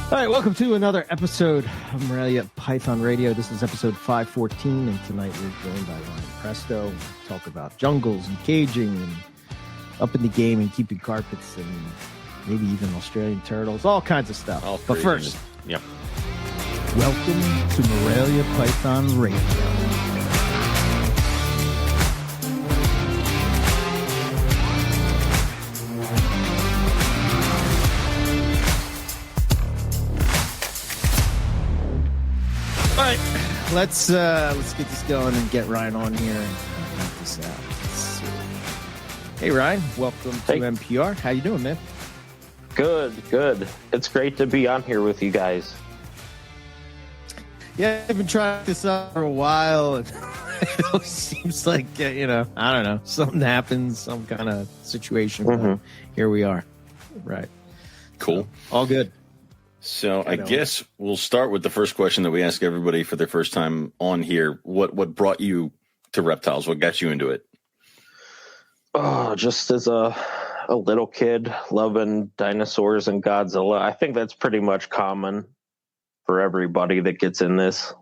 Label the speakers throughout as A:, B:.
A: All right, welcome to another episode of Morelia Python Radio. This is episode 514, and tonight we're joined by Ryan Preto. We talk about jungles and caging and up in the game and keeping carpets and maybe even Australian turtles, all kinds of stuff. But first, welcome to Morelia Python Radio. All right, let's get this going and get Ryan on here and knock this out. Hey Ryan, welcome to NPR. How you doing, man?
B: Good. It's great to be on here with you guys.
A: Yeah, I've been trying this out for a while, and it always seems like I don't know, something happens, some kind of situation. But here we are. Right.
C: Cool.
A: So, all good.
C: So I guess we'll start with the first question that we ask everybody for their first time on here. What brought you to reptiles? What got you into it?
B: Oh, just as a little kid, loving dinosaurs and Godzilla. I think that's pretty much common for everybody that gets in this.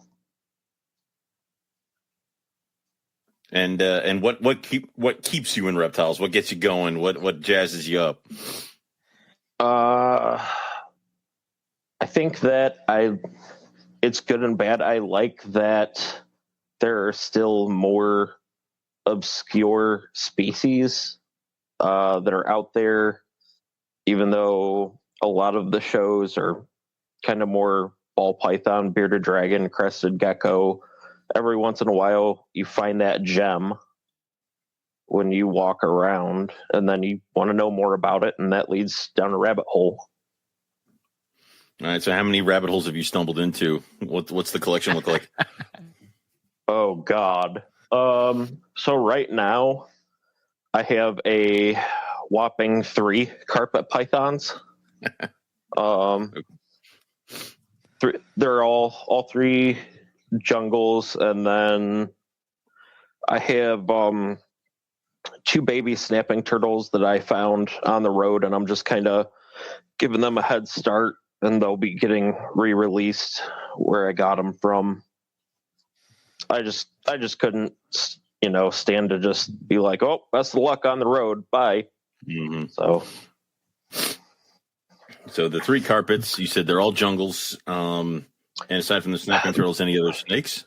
C: And what keeps you in reptiles? What gets you going? What jazzes you up?
B: I think that it's good and bad. I like that there are still more obscure species that are out there, even though a lot of the shows are kind of more ball python, bearded dragon, crested gecko. Every once in a while you find that gem when you walk around, and then you want to know more about it, and that leads down a rabbit hole.
C: All right, so how many rabbit holes have you stumbled into? What's the collection look like?
B: Oh, God. So right now, I have a whopping 3 carpet pythons. They're all 3 jungles, and then I have 2 baby snapping turtles that I found on the road, and I'm just kind of giving them a head start, and they'll be getting re-released where I got them from. I just couldn't, stand to just be like, oh, best of luck on the road. Bye.
C: Mm-hmm. So the 3 carpets, you said they're all jungles. And aside from the snapping turtles, any other snakes?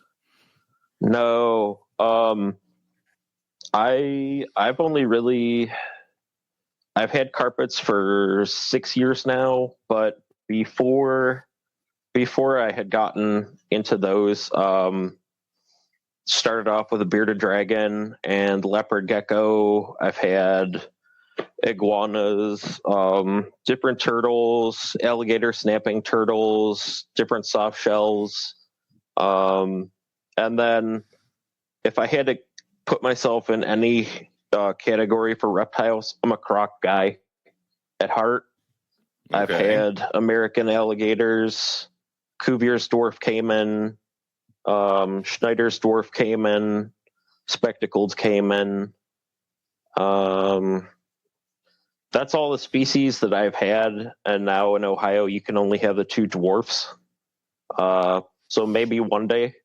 B: No. I've only really, I've had carpets for 6 years now, but before I had gotten into those, started off with a bearded dragon and leopard gecko. I've had iguanas, different turtles, alligator snapping turtles, different soft shells. And then if I had to put myself in any category for reptiles, I'm a croc guy at heart. Okay. I've had American alligators, Cuvier's dwarf caiman, Schneider's dwarf caiman, spectacled caiman. That's all the species that I've had, and now in Ohio you can only have the 2 dwarfs. So maybe one day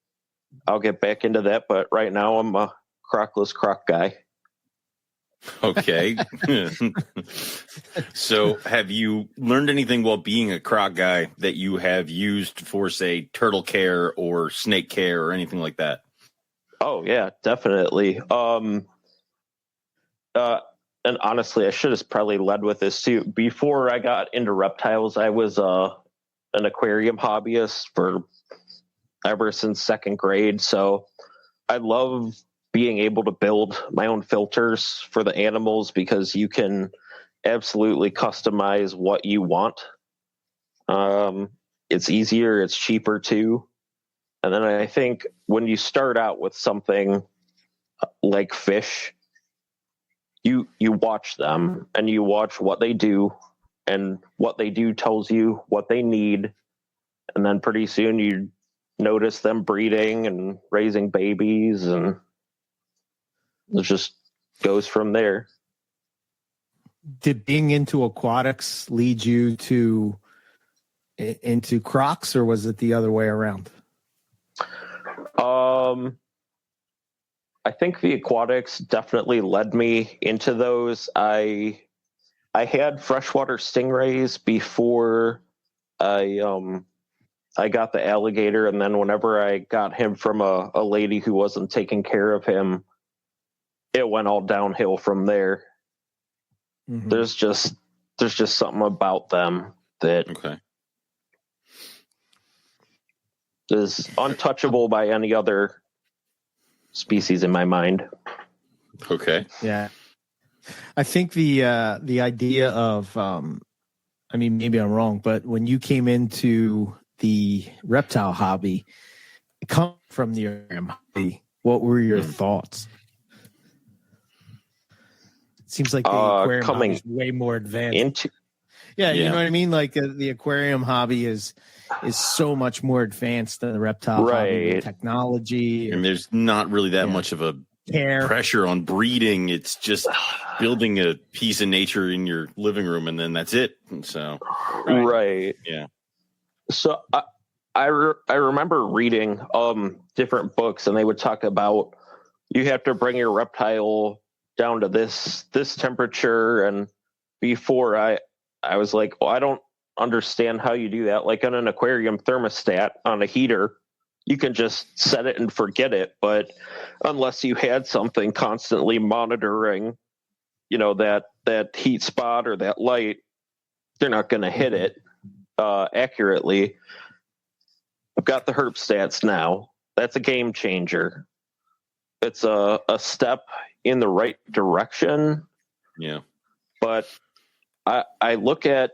B: I'll get back into that, but right now I'm a crocless croc guy.
C: Okay. So have you learned anything while being a croc guy that you have used for, say, turtle care or snake care or anything like that?
B: Oh, yeah, definitely. And honestly, I should have probably led with this too. Before I got into reptiles, I was an aquarium hobbyist ever since 2nd grade. So I love being able to build my own filters for the animals because you can absolutely customize what you want. It's easier, it's cheaper too. And then I think when you start out with something like fish, you watch them and you watch what they do, and what they do tells you what they need. And then pretty soon you notice them breeding and raising babies, and it just goes from there.
A: Did being into aquatics lead you to into Crocs, or was it the other way around?
B: I think the aquatics definitely led me into those. I had freshwater stingrays before I got the alligator, and then whenever I got him from a lady who wasn't taking care of him, it went all downhill from there. Mm-hmm. There's just something about them that is untouchable by any other species in my mind.
C: Okay.
A: Yeah. I think the idea of I mean, maybe I'm wrong, but when you came into the reptile hobby, it comes from the aquarium hobby. What were your thoughts? It seems like the aquarium hobby is way more advanced. You know what I mean? Like the aquarium hobby is so much more advanced than the reptile hobby with technology.
C: And there's not really that much of a pressure on breeding. It's just building a piece of nature in your living room, and then that's it. And so,
B: right.
C: Yeah.
B: So I remember reading different books, and they would talk about you have to bring your reptile down to this temperature, and before I was like, well, I don't understand how you do that. Like on an aquarium thermostat on a heater, you can just set it and forget it. But unless you had something constantly monitoring, that heat spot or that light, they're not going to hit it accurately. I've got the herp stats now. That's a game changer. It's a step in the right direction.
C: Yeah.
B: But I look at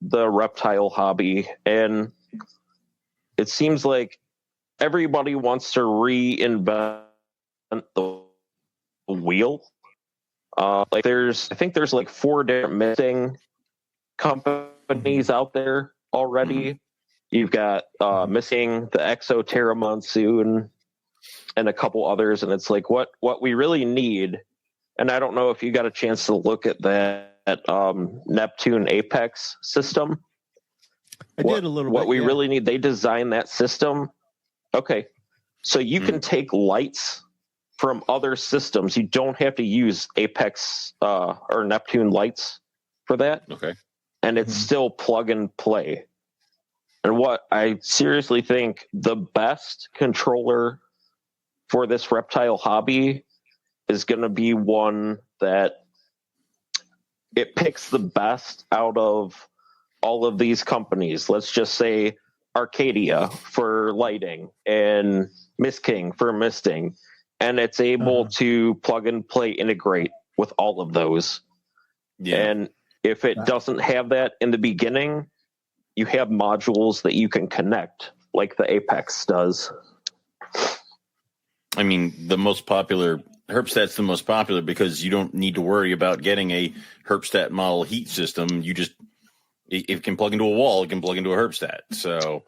B: the reptile hobby, and it seems like everybody wants to reinvent the wheel. I think there's like 4 different missing companies out there already. Mm-hmm. You've got missing the Exoterra Monsoon and a couple others, and it's like what we really need. And I don't know if you got a chance to look at that Neptune Apex system.
A: I did a little bit.
B: What we really need, they designed that system. Okay. So you can take lights from other systems. You don't have to use Apex or Neptune lights for that.
C: Okay.
B: And it's still plug and play. And what I seriously think the best controller for this reptile hobby is going to be one that it picks the best out of all of these companies. Let's just say Arcadia for lighting and Miss King for misting. And it's able to plug and play integrate with all of those. Yeah. And if it doesn't have that in the beginning, you have modules that you can connect like the Apex does.
C: I mean, the most popular Herpstat's the most popular because you don't need to worry about getting a Herpstat model heat system. You just, it can plug into a wall, it can plug into a Herpstat. So,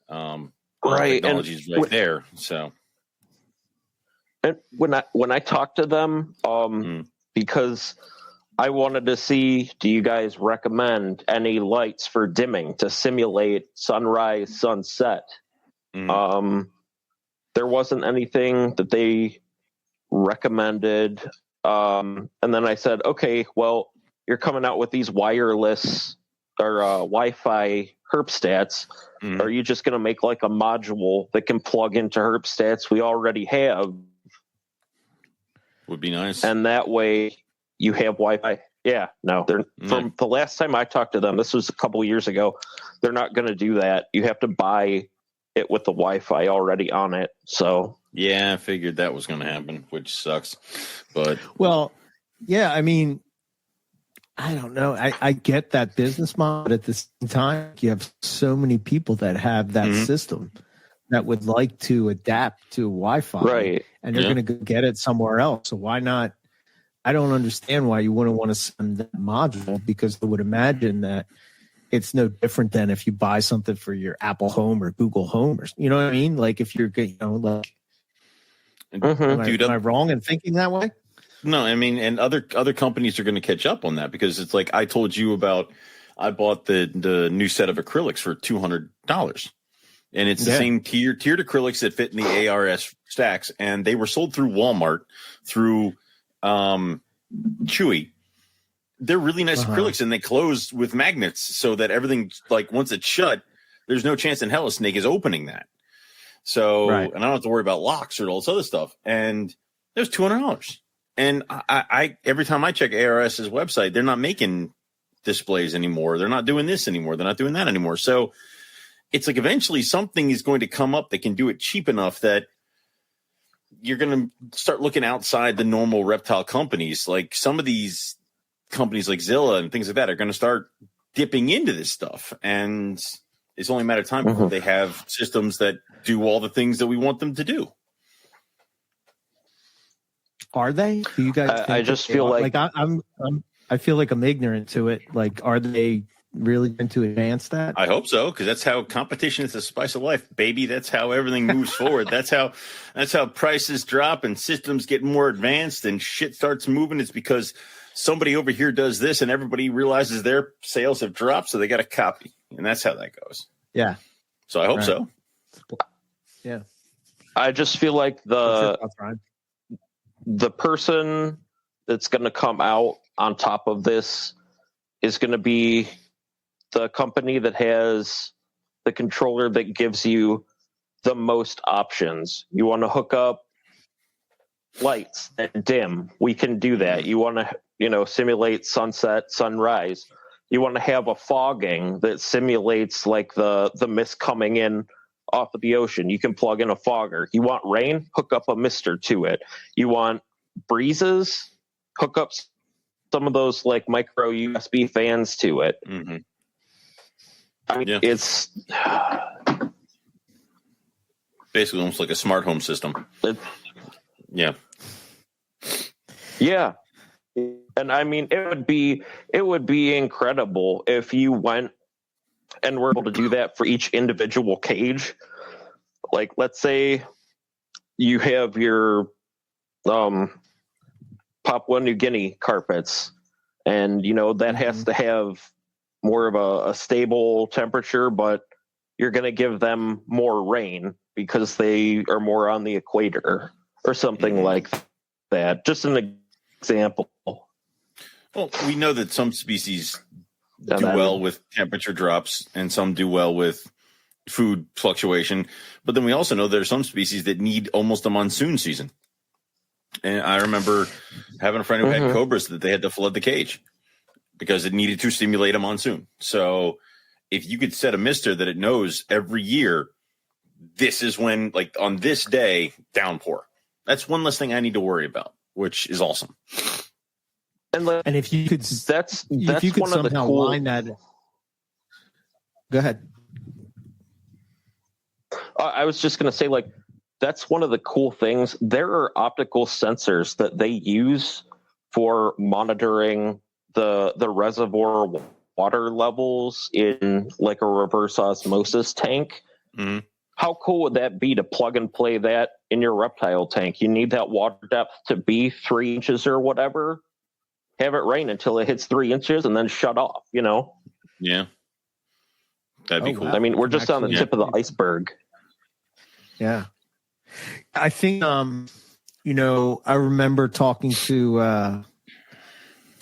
C: technology is right there. So,
B: and when I talk to them, because I wanted to see, do you guys recommend any lights for dimming to simulate sunrise, sunset? There wasn't anything that they recommended. And then I said, okay, well, you're coming out with these wireless or Wi-Fi Herpstats. Are you just going to make like a module that can plug into Herpstats we already have?
C: Would be nice.
B: And that way you have Wi-Fi. Yeah, no, from the last time I talked to them, this was a couple of years ago, they're not going to do that. You have to buy it with the Wi-Fi already on it. So
C: yeah, I figured that was going to happen, which sucks. But
A: well, yeah, I mean, I don't know. I get that business model, but at the same time, you have so many people that have that system that would like to adapt to Wi-Fi,
B: right?
A: And they're going to go get it somewhere else. So why not? I don't understand why you wouldn't want to send that module, because I would imagine that it's no different than if you buy something for your Apple Home or Google Home, or you know what I mean? Like if you're, like, am I wrong in thinking that way?
C: No, I mean, and other companies are going to catch up on that, because it's like I told you about I bought the new set of acrylics for $200, and it's the same tiered acrylics that fit in the ARS stacks, and they were sold through Walmart through Chewy. They're really nice acrylics, and they close with magnets so that everything, like, once it's shut, there's no chance in hell a snake is opening that. So, and I don't have to worry about locks or all this other stuff. And it was $200. And I every time I check ARS's website, they're not making displays anymore. They're not doing this anymore. They're not doing that anymore. So it's like eventually something is going to come up that can do it cheap enough that you're going to start looking outside the normal reptile companies. Like some of these companies like Zilla and things like that are going to start dipping into this stuff. And it's only a matter of time before they have systems that do all the things that we want them to do.
A: Are they? Do you guys?
B: I just feel like
A: I feel like I'm ignorant to it. Like, are they really going to advance that?
C: I hope so, because that's how competition is the spice of life, baby. That's how everything moves forward. That's how prices drop and systems get more advanced and shit starts moving. It's because somebody over here does this and everybody realizes their sales have dropped, so they got to copy. And that's how that goes.
A: Yeah.
C: So I hope so.
A: Yeah.
B: I just feel like the person that's going to come out on top of this is going to be the company that has the controller that gives you the most options. You want to hook up lights that dim, we can do that. You want to, simulate sunset, sunrise. You want to have a fogging that simulates like the mist coming in off of the ocean. You can plug in a fogger. You want rain? Hook up a mister to it. You want breezes? Hook up some of those like micro USB fans to it.
C: Mm-hmm.
B: I mean, it's
C: basically almost like a smart home system. Yeah. And I mean, it would be incredible if you went and were able to do that for each individual cage. Like, let's say you have your Papua New Guinea carpets, and that has to have more of a stable temperature, but you're going to give them more rain because they are more on the equator or something like that. Just an example. Well, we know that some species do well with temperature drops and some do well with food fluctuation. But then we also know there are some species that need almost a monsoon season. And I remember having a friend who had cobras that they had to flood the cage because it needed to stimulate a monsoon. So if you could set a mister that it knows every year, this is when, like on this day, downpour. That's one less thing I need to worry about, which is awesome.
A: And if you could,
B: that's
A: if you could
B: one of the
A: somehow
B: cool.
A: line that. Go ahead.
B: I was just going to say, like, that's one of the cool things. There are optical sensors that they use for monitoring the reservoir water levels in like a reverse osmosis tank.
C: Mm-hmm.
B: How cool would that be to plug and play that in your reptile tank? You need that water depth to be 3 inches or whatever. Have it rain until it hits 3 inches and then shut off,
C: Yeah. That'd be cool.
B: I mean, we're just on the tip of the iceberg.
A: Yeah. I think, I remember talking to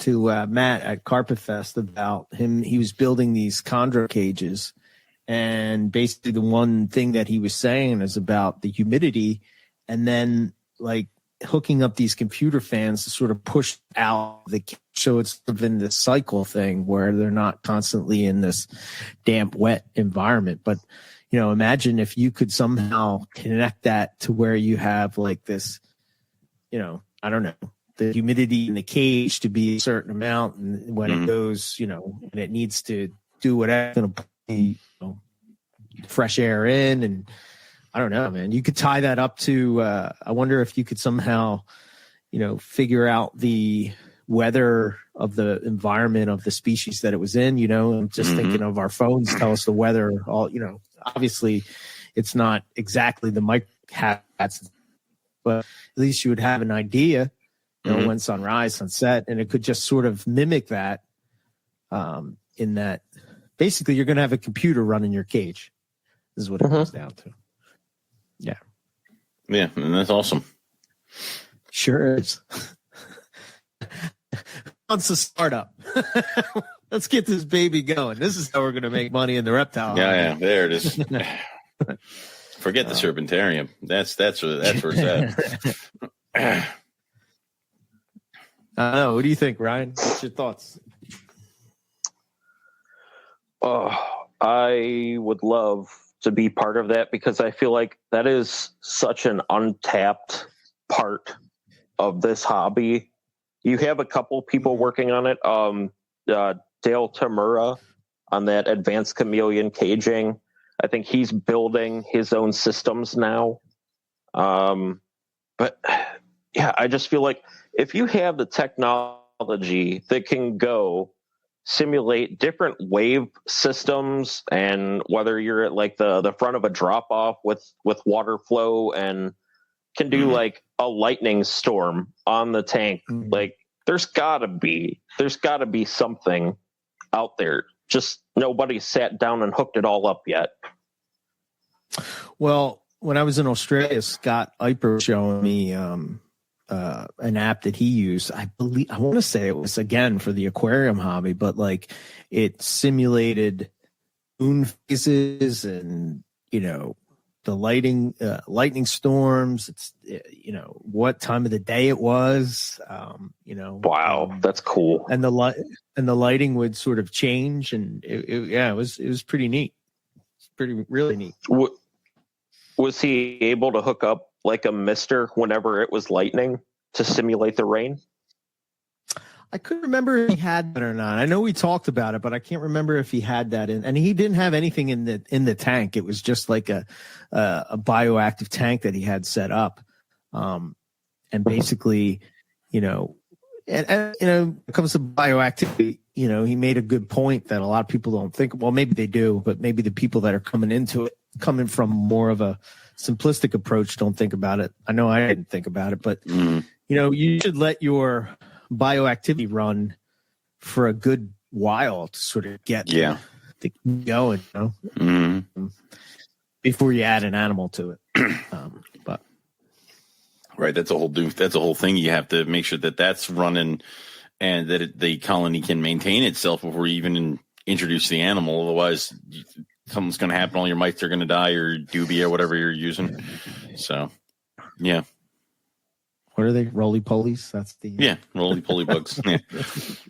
A: Matt at Carpet Fest about him. He was building these chondro cages, and basically the one thing that he was saying is about the humidity, and then like hooking up these computer fans to sort of push out the cage. So it's sort of in this cycle thing where they're not constantly in this damp, wet environment. But imagine if you could somehow connect that to where you have like this, I don't know, the humidity in the cage to be a certain amount. And when it goes, and it needs to do whatever, going to put fresh air in. And I don't know, man, you could tie that up to, I wonder if you could somehow, figure out the weather of the environment of the species that it was in, I'm just thinking of our phones tell us the weather, all, obviously it's not exactly the mic hats, but at least you would have an idea, when sunrise, sunset, and it could just sort of mimic that. in that basically you're going to have a computer running your cage. This is what it comes down to. Yeah.
C: Yeah, and that's awesome.
A: Sure is. Wants a startup. Let's get this baby going. This is how we're going to make money in the reptile.
C: Yeah, there it is. Forget the serpentarium. That's where it's at.
A: I don't know. What do you think, Ryan? What's your thoughts?
B: I would love to be part of that because I feel like that is such an untapped part of this hobby. You have a couple people working on it. Dale Tamura on that advanced chameleon caging. I think he's building his own systems now. But yeah, I just feel like if you have the technology that can go simulate different wave systems, and whether you're at like the front of a drop off with water flow and can do like a lightning storm on the tank, like there's gotta be something out there. Just nobody sat down and hooked it all up yet.
A: Well, when I was in Australia, Scott Eiper was showing me an app that he used. I want to say it was again for the aquarium hobby, but like it simulated moon phases and the lightning storms. It's what time of the day it was.
B: Wow, that's cool.
A: And the lighting would sort of change, and it was pretty neat. It's really neat.
B: Was he able to hook up like a mister whenever it was lightning to simulate the rain?
A: I couldn't remember if he had that or not. I know we talked about it, but I can't remember if he had that in. And he didn't have anything in the tank. It was just like a bioactive tank that he had set up. And basically, when it comes to bioactivity, he made a good point that a lot of people don't think. Well, maybe they do, but maybe the people that are coming from more of a simplistic approach don't think about it. I know I didn't think about it, but you should let your bioactivity run for a good while to sort of get the going, before you add an animal to it. But
C: right, that's a whole thing. You have to make sure that that's running and that the colony can maintain itself before you even introduce the animal. Otherwise, something's going to happen. All your mites are going to die, or dubia, or whatever you're using. So, yeah.
A: What are they? Roly-polies? That's the...
C: roly-poly bugs. Yeah.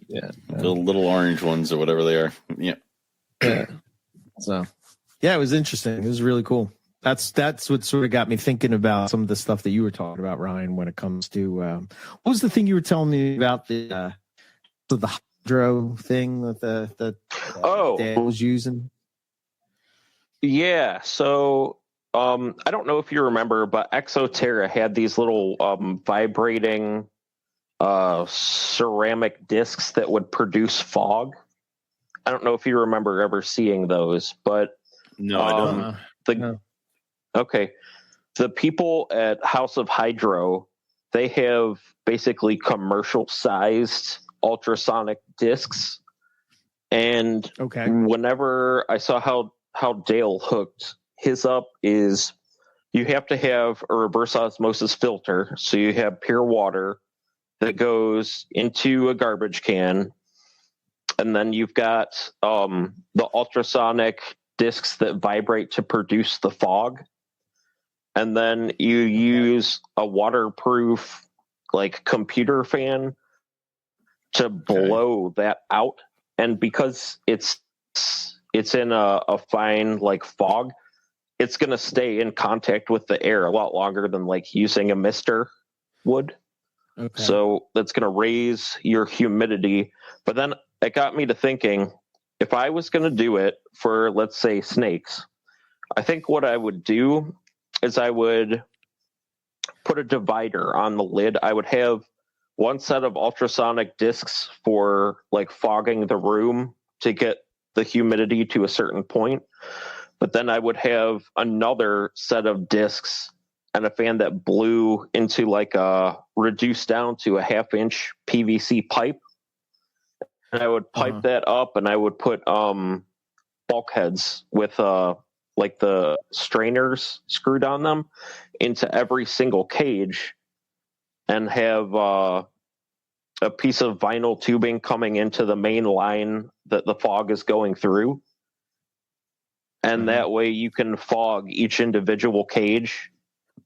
A: Yeah.
C: The little orange ones or whatever they are. Yeah.
A: Yeah. So, yeah, it was interesting. It was really cool. That's what sort of got me thinking about some of the stuff that you were talking about, Ryan, when it comes to... what was the thing you were telling me about the hydro thing that the Dale was using?
B: Yeah, so... I don't know if you remember, but Exoterra had these little vibrating ceramic discs that would produce fog. I don't know if you remember ever seeing those, but
C: no, I don't.
B: Okay, the people at House of Hydro, they have basically commercial-sized ultrasonic discs, and whenever I saw how Dale hooked his up is you have to have a reverse osmosis filter. So you have pure water that goes into a garbage can. And then you've got the ultrasonic discs that vibrate to produce the fog. And then you use a waterproof like computer fan to blow that out. And because it's in a fine like fog, it's going to stay in contact with the air a lot longer than like using a mister would. Okay. So that's going to raise your humidity. But then it got me to thinking, if I was going to do it for, let's say, snakes, I think what I would do is I would put a divider on the lid. I would have one set of ultrasonic discs for like fogging the room to get the humidity to a certain point. But then I would have another set of discs and a fan that blew into like a reduced down to a 1/2-inch PVC pipe. and I would pipe that up, and I would put bulkheads with like the strainers screwed on them into every single cage, and have a piece of vinyl tubing coming into the main line that the fog is going through. And that way you can fog each individual cage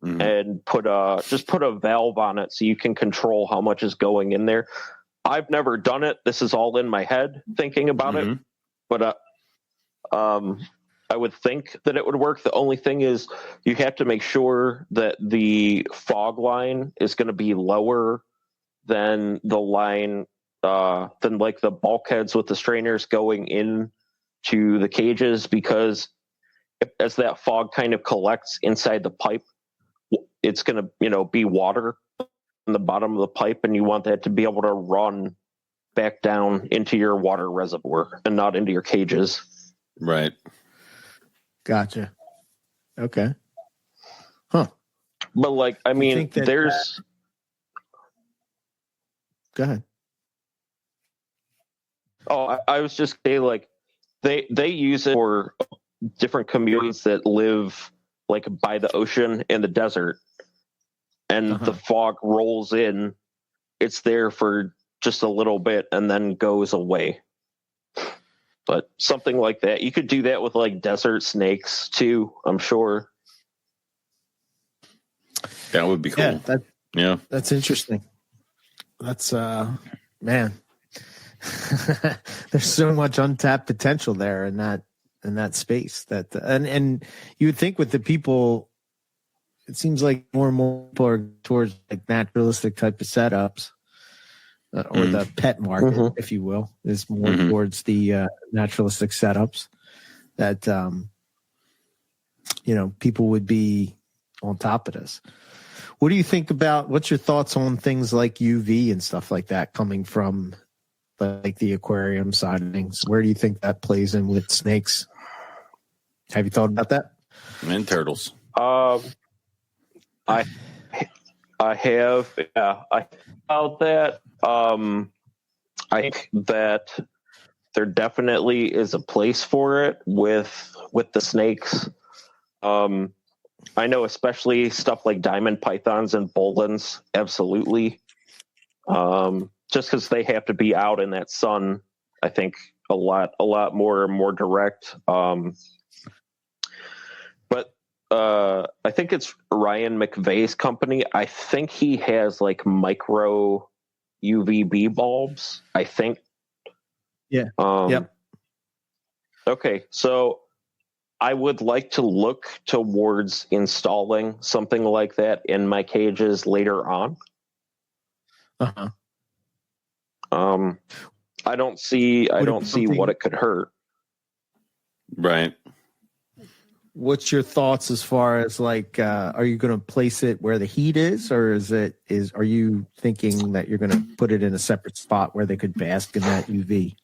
B: and just put a valve on it so you can control how much is going in there. I've never done it. This is all in my head thinking about it. But I would think that it would work. The only thing is you have to make sure that the fog line is going to be lower than the line, than like the bulkheads with the strainers going in to the cages, because as that fog kind of collects inside the pipe, it's going to, be water in the bottom of the pipe, and you want that to be able to run back down into your water reservoir and not into your cages.
C: Right.
A: Gotcha. Okay. Huh.
B: But like, I mean, there's.
A: Go ahead.
B: Oh, I was just saying, like, they use it for different communities that live like by the ocean in the desert, and the fog rolls in. It's there for just a little bit and then goes away. But something like that, you could do that with like desert snakes too, I'm sure.
C: That would be cool.
A: Yeah, that's interesting. That's man. There's so much untapped potential there in that space, that and you would think with the people, it seems like more and more people are towards like naturalistic type of setups, or the pet market, if you will, is more towards the naturalistic setups that people would be on top of this. What do you think about, what's your thoughts on things like UV and stuff like that coming from like the aquarium side of things? Where do you think that plays in with snakes? Have you thought about that?
C: And turtles.
B: I have. Yeah, I about that. I think that there definitely is a place for it with the snakes. I know, especially stuff like diamond pythons and bolins, absolutely. Just because they have to be out in that sun, I think a lot more direct. But I think it's Ryan McVeigh's company. I think he has like micro UVB bulbs, I think.
A: Yeah.
B: Yep. Okay, so I would like to look towards installing something like that in my cages later on. I don't see what it could hurt.
C: Right.
A: What's your thoughts as far as like, are you going to place it where the heat is, or are you thinking that you're going to put it in a separate spot where they could bask in that UV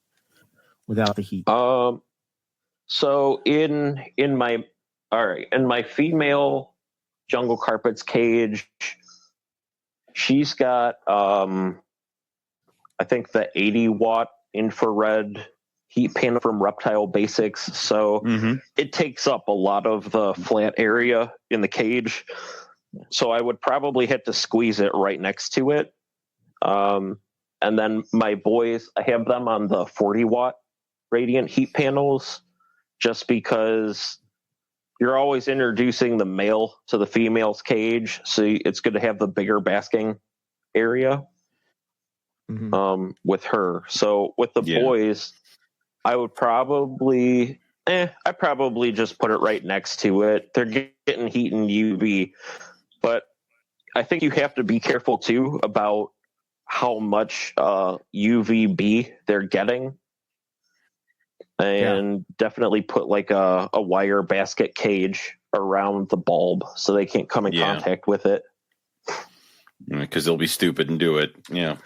A: without the heat?
B: So in my female jungle carpets cage, she's got I think the 80-watt infrared heat panel from Reptile Basics. So it takes up a lot of the flat area in the cage. So I would probably have to squeeze it right next to it. And then my boys, I have them on the 40-watt radiant heat panels, just because you're always introducing the male to the female's cage. So it's good to have the bigger basking area with her. So with the boys, I would probably just put it right next to it. They're getting heat and UV, but I think you have to be careful too about how much UVB they're getting, and definitely put like a wire basket cage around the bulb so they can't come in contact with it.
C: Because they'll be stupid and do it. Yeah.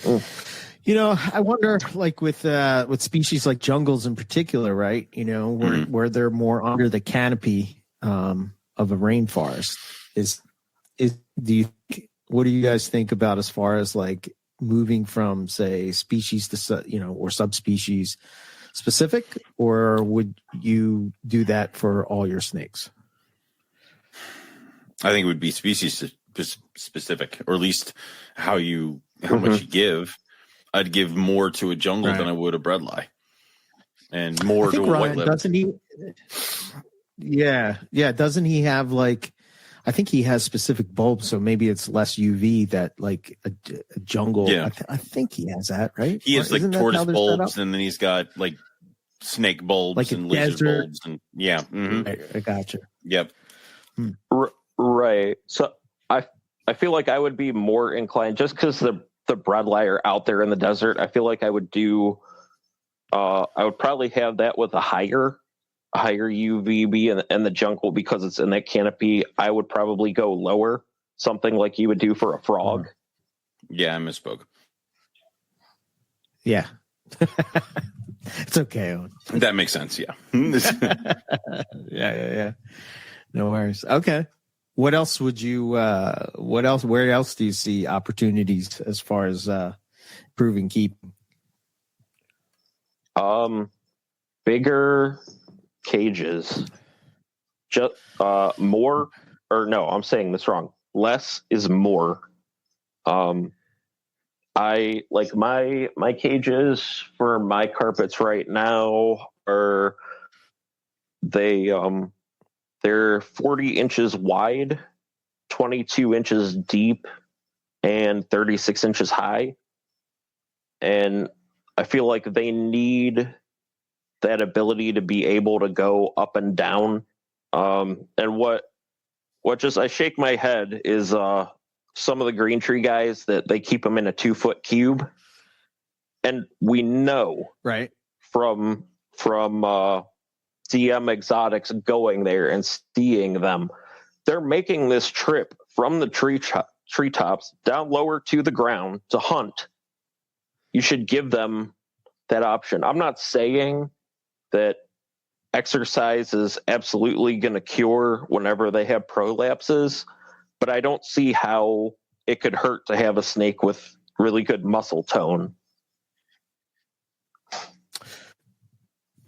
A: I wonder, like with species like jungles in particular, right? Where they're more under the canopy of a rainforest. What do you guys think about as far as like moving from, say, species to or subspecies specific, or would you do that for all your snakes?
C: I think it would be species specific, or at least how much you give. I'd give more to a jungle than I would a bredli, and more to a white lip.
A: Doesn't he? Yeah. Doesn't he have I think he has specific bulbs, so maybe it's less UV that like a jungle.
C: Yeah.
A: I think he has that, right?
C: He has like tortoise bulbs, and then he's got like snake bulbs, like and lizard bulbs, and yeah. Mm-hmm.
A: I gotcha.
C: Yep.
B: Right. So I feel like I would be more inclined, just because the bredli are out there in the desert. I feel like I would do. I would probably have that with a higher UVB and the jungle, because it's in that canopy. I would probably go lower, something like you would do for a frog.
C: Yeah, I misspoke.
A: Yeah. It's okay.
C: That makes sense. Yeah.
A: Yeah. No worries. Okay. What else would you, where else do you see opportunities as far as improving keeping?
B: Bigger cages. Just more, or no, I'm saying this wrong. Less is more. I like my cages for my carpets right now are they're 40 inches wide, 22 inches deep, and 36 inches high. And I feel like they need that ability to be able to go up and down. And what just, I shake my head is some of the green tree guys that they keep them in a 2-foot cube. And we know
A: right
B: from DM Exotics going there and seeing them, they're making this trip from the treetops down lower to the ground to hunt. You should give them that option. I'm not saying that exercise is absolutely going to cure whenever they have prolapses, but I don't see how it could hurt to have a snake with really good muscle tone.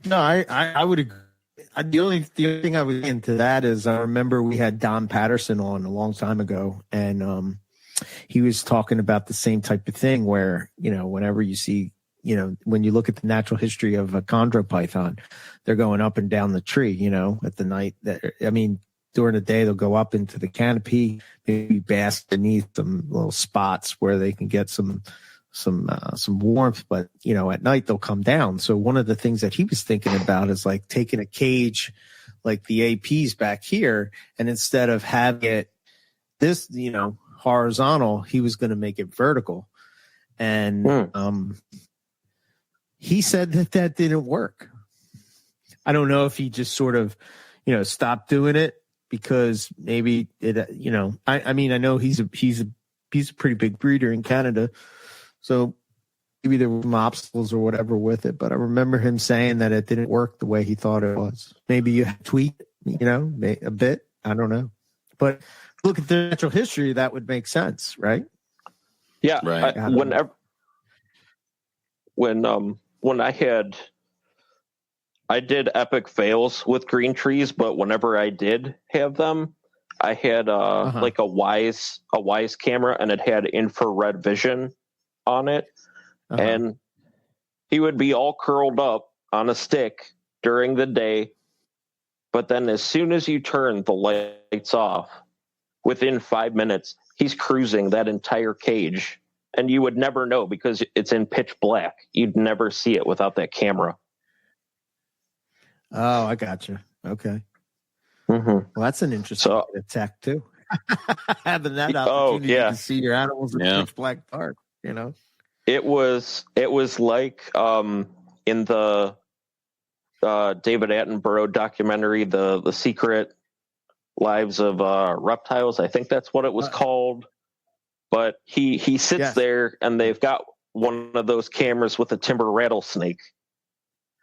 A: No, I would agree. The only thing I would into that is I remember we had Don Patterson on a long time ago, and he was talking about the same type of thing where, whenever you see, when you look at the natural history of a chondro python, they're going up and down the tree, at the night. During the day, they'll go up into the canopy, maybe bask beneath some little spots where they can get some warmth, but at night they'll come down. So one of the things that he was thinking about is like taking a cage like the APs back here, and instead of having it this horizontal, he was going to make it vertical. And he said that didn't work. I don't know if he just sort of stopped doing it because maybe it I know he's a pretty big breeder in Canada. So maybe there were some obstacles or whatever with it, but I remember him saying that it didn't work the way he thought it was. Maybe you tweak, a bit. I don't know. But look at the natural history, that would make sense, right?
B: Yeah.
C: Right.
B: When I did epic fails with green trees, but whenever I did have them, I had like a Wise camera, and it had infrared vision on it, and he would be all curled up on a stick during the day, but then as soon as you turn the lights off, within 5 minutes he's cruising that entire cage, and you would never know because it's in pitch black. You'd never see it without that camera.
A: Oh, I gotcha. Okay.
B: Well,
A: that's an interesting tech too. Having that opportunity to see your animals in pitch black dark.
B: It was like in the David Attenborough documentary, the Secret Lives of Reptiles. I think that's what it was called. But he sits there, and they've got one of those cameras with a timber rattlesnake,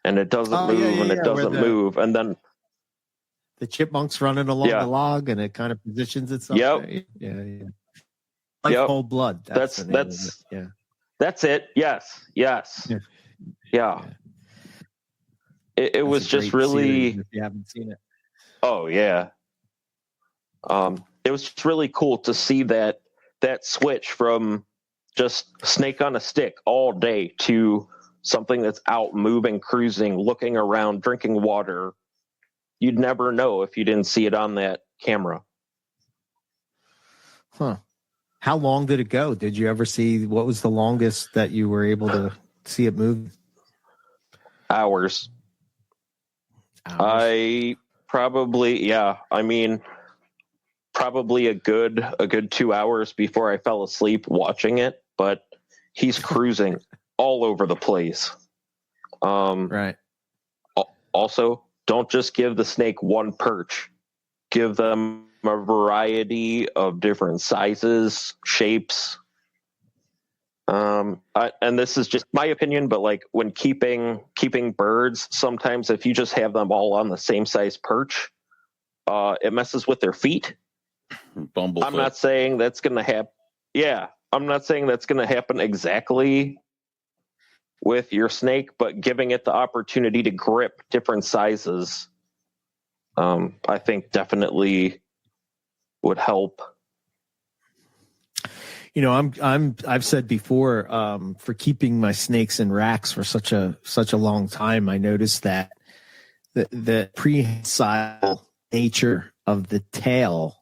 B: and it doesn't move, it doesn't move, and then
A: the chipmunk's running along the log, and it kind of positions itself.
B: Yep.
A: Yeah. Like cold blood.
B: That's That's it. Yes.
A: Yeah.
B: Yeah. It was just really.
A: If you haven't seen it.
B: Oh yeah. It was just really cool to see that switch from just snake on a stick all day to something that's out moving, cruising, looking around, drinking water. You'd never know if you didn't see it on that camera.
A: Huh. How long did it go? Did you ever see what was the longest that you were able to see it move?
B: Hours. I probably, yeah. I mean, probably a good 2 hours before I fell asleep watching it, but he's cruising all over the place.
A: Right.
B: Also, don't just give the snake one perch. Give them a variety of different sizes, shapes. And this is just my opinion, but like when keeping birds, sometimes if you just have them all on the same size perch, it messes with their feet.
C: Bumblefoot.
B: I'm not saying that's going to happen. Yeah, I'm not saying that's going to happen exactly with your snake, but giving it the opportunity to grip different sizes, I think definitely would help.
A: You know, I've said before, for keeping my snakes in racks for such a long time, I noticed that the prehensile nature of the tail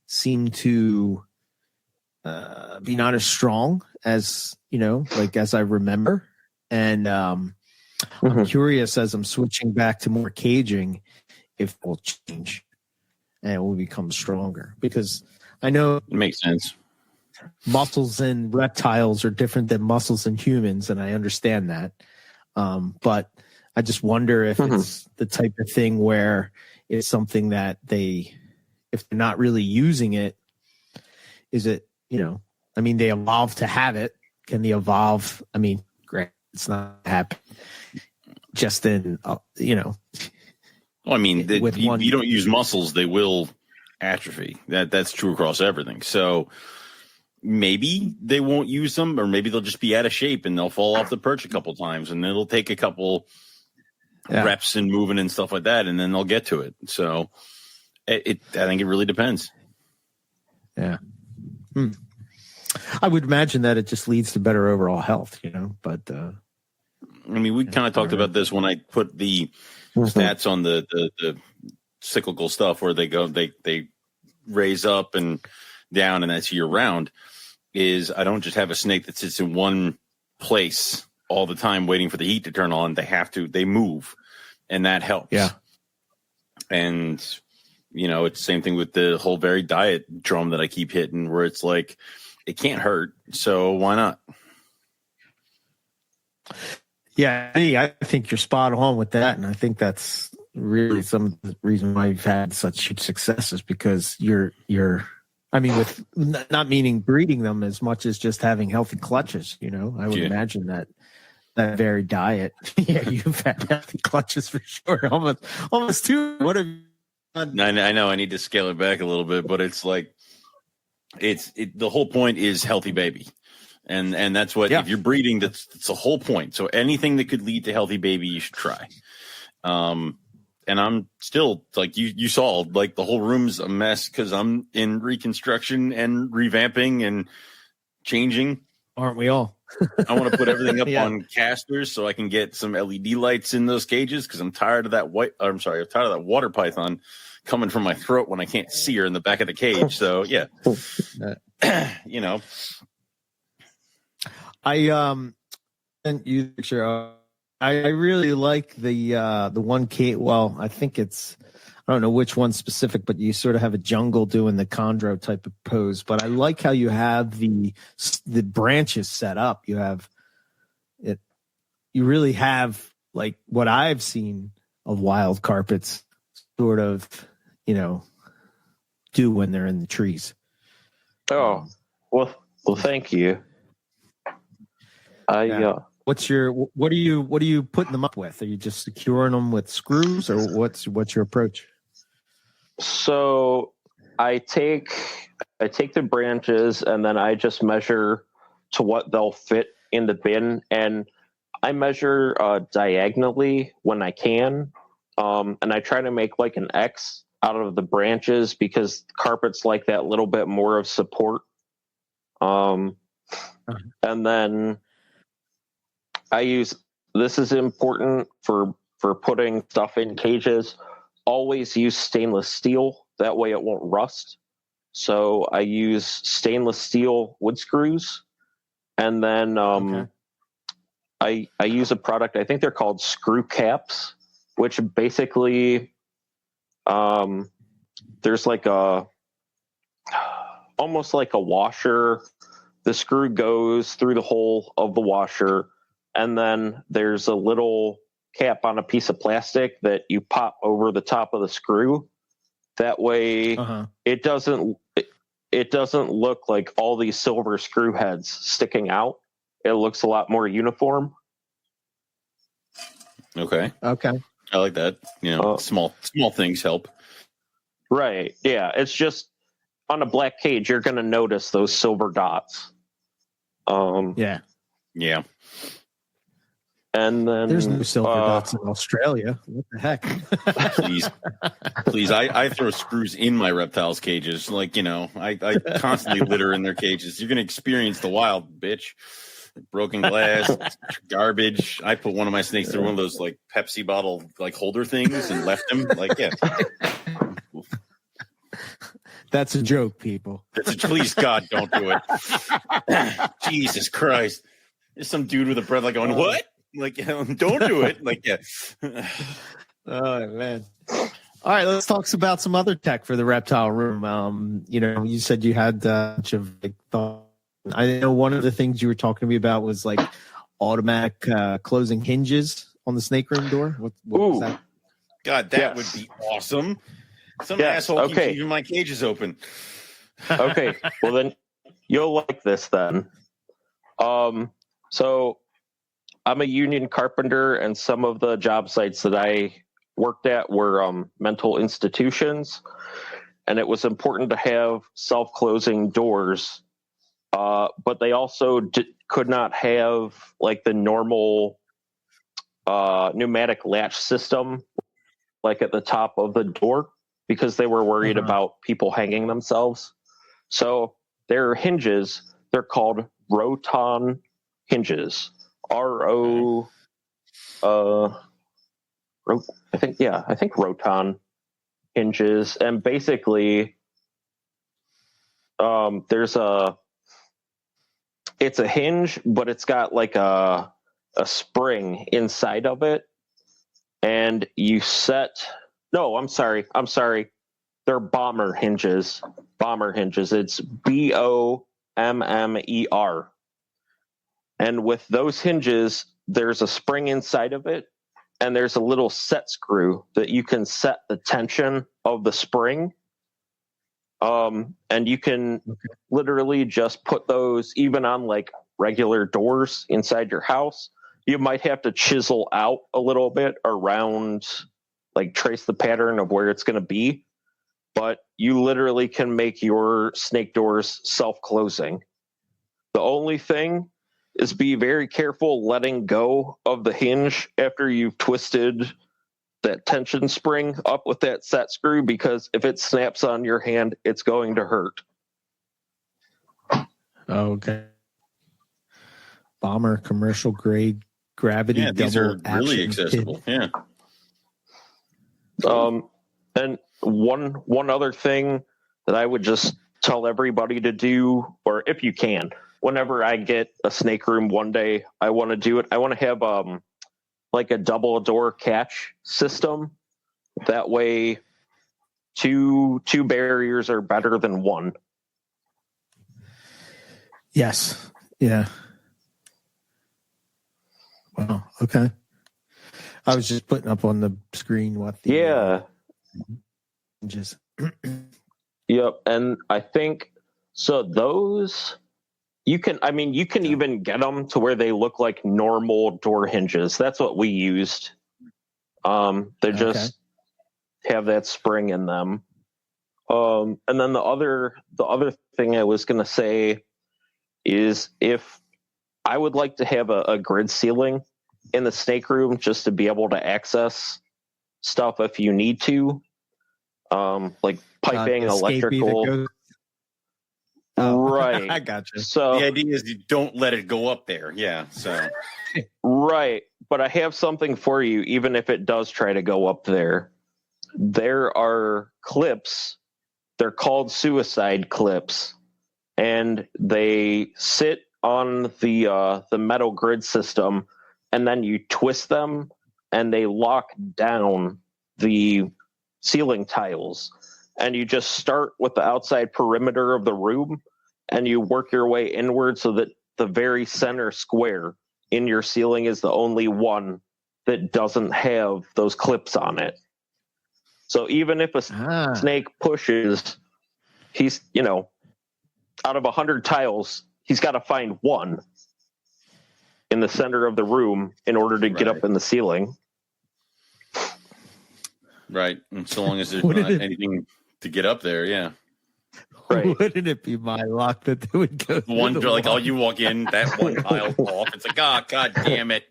A: seemed to be not as strong as, like as I remember. And I'm curious as I'm switching back to more caging, if it will change and it will become stronger, because I know
C: it makes sense.
A: Muscles in reptiles are different than muscles in humans, and I understand that. But I just wonder if it's the type of thing where it's something that if they're not really using it, is it, I mean, they evolve to have it. Can they evolve? I mean, great. It's not happening just in,
C: Well, I mean, you don't use muscles, they will atrophy. That's true across everything. So maybe they won't use them, or maybe they'll just be out of shape and they'll fall off the perch a couple times, and it'll take a couple reps and moving and stuff like that, and then they'll get to it. So I think it really depends.
A: Yeah. I would imagine that it just leads to better overall health, but
C: I mean, we kind of talked about this when I put the stats on the cyclical stuff where they raise up and down, and that's year round. Is I don't just have a snake that sits in one place all the time waiting for the heat to turn on. They move, and that helps.
A: Yeah.
C: And it's the same thing with the whole varied diet drum that I keep hitting, where it's like, it can't hurt, so why not?
A: Yeah, I think you're spot on with that, and I think that's really some of the reason why you've had such huge success is because you're. I mean, with not meaning breeding them as much as just having healthy clutches. I would imagine that varied diet. Yeah, you've had healthy clutches for sure. Almost two. What have you done?
C: I know. I need to scale it back a little bit, but it's like the whole point is healthy baby. And that's what, if you're breeding, that's the whole point. So anything that could lead to healthy baby, you should try. And I'm still, like you saw, like the whole room's a mess because I'm in reconstruction and revamping and changing.
A: Aren't we all?
C: I want to put everything up on casters so I can get some LED lights in those cages because I'm tired of that I'm tired of that water python coming from my throat when I can't see her in the back of the cage. So yeah,
A: I sent you the picture. I really like the one cage. Well, I think I don't know which one specific, but you sort of have a jungle doing the chondro type of pose. But I like how you have the branches set up. You have it. You really have like what I've seen of wild carpets sort of, do when they're in the trees.
B: Oh, well, thank you.
A: What are you putting them up with? Are you just securing them with screws, or what's your approach?
B: So I take the branches and then I just measure to what they'll fit in the bin, and I measure diagonally when I can, and I try to make like an X out of the branches because carpets like that little bit more of support. And then I use, this is important for putting stuff in cages. Always use stainless steel. That way it won't rust. So I use stainless steel wood screws. And then I use a product, I think they're called screw caps, which basically there's like almost like a washer. The screw goes through the hole of the washer, and then there's a little cap on a piece of plastic that you pop over the top of the screw. That way it doesn't look like all these silver screw heads sticking out. It looks a lot more uniform.
C: Okay. I like that. Small things help.
B: Right. Yeah. It's just on a black cage, you're going to notice those silver dots.
A: Yeah.
B: And then
A: there's no silver dots in Australia. What the heck?
C: Please. I throw screws in my reptiles' cages. Like, I constantly litter in their cages. You're going to experience the wild, bitch. Broken glass, garbage. I put one of my snakes through one of those like Pepsi bottle like holder things and left him. Like, yeah.
A: That's a joke, people.
C: Please, God, don't do it. Jesus Christ. There's some dude with a breath like going, what? Like, don't do it. Like, yeah.
A: Oh, man. All right, let's talk about some other tech for the reptile room. You said you had a bunch of like, thought. I know one of the things you were talking to me about was like automatic closing hinges on the snake room door. What was that?
C: God, that would be awesome. Some asshole keeps leaving my cages open.
B: Okay, well then you'll like this then. So I'm a union carpenter, and some of the job sites that I worked at were mental institutions, and it was important to have self-closing doors. But they also could not have like the normal pneumatic latch system, like at the top of the door, because they were worried about people hanging themselves. So their hinges, they're called Roton hinges. I think Roton hinges, and basically, it's a hinge, but it's got like a spring inside of it, and you set. No, I'm sorry. They're bomber hinges. It's BOMMER. And with those hinges, there's a spring inside of it, and there's a little set screw that you can set the tension of the spring. And you can literally just put those even on like regular doors inside your house. You might have to chisel out a little bit around, like trace the pattern of where it's going to be, but you literally can make your snake doors self-closing. The only thing is be very careful letting go of the hinge after you've twisted that tension spring up with that set screw, because if it snaps on your hand, it's going to hurt.
A: Okay. Bomber commercial grade gravity.
C: Yeah, these are really accessible.
A: Kit.
C: Yeah.
B: And one other thing that I would just tell everybody to do, or if you can, whenever I get a snake room one day, I want to do it. I want to have like a double door catch system. That way, two barriers are better than one.
A: Yes. Yeah. Wow. Okay. I was just putting up on the screen what the just
B: Yep, and I think so. Those you can even get them to where they look like normal door hinges. That's what we used. They just have that spring in them. And then the other thing I was going to say is if I would like to have a grid ceiling in the snake room just to be able to access stuff if you need to, like piping, electrical. Right.
A: I got you.
B: So
C: the idea is you don't let it go up there. Yeah. So
B: right, but I have something for you. Even if it does try to go up there, there are clips. They're called suicide clips, and they sit on the metal grid system, and then you twist them, and they lock down the ceiling tiles. And you just start with the outside perimeter of the room, and you work your way inward so that the very center square in your ceiling is the only one that doesn't have those clips on it. So even if a snake pushes, he's, out of 100 tiles, he's got to find one in the center of the room in order to get up in the ceiling.
C: Right. And so long as there's not anything to get up there, yeah.
B: Right.
A: Wouldn't it be my luck that they would go
C: one like, oh, you walk in, that one tile off. It's like, oh, God damn it.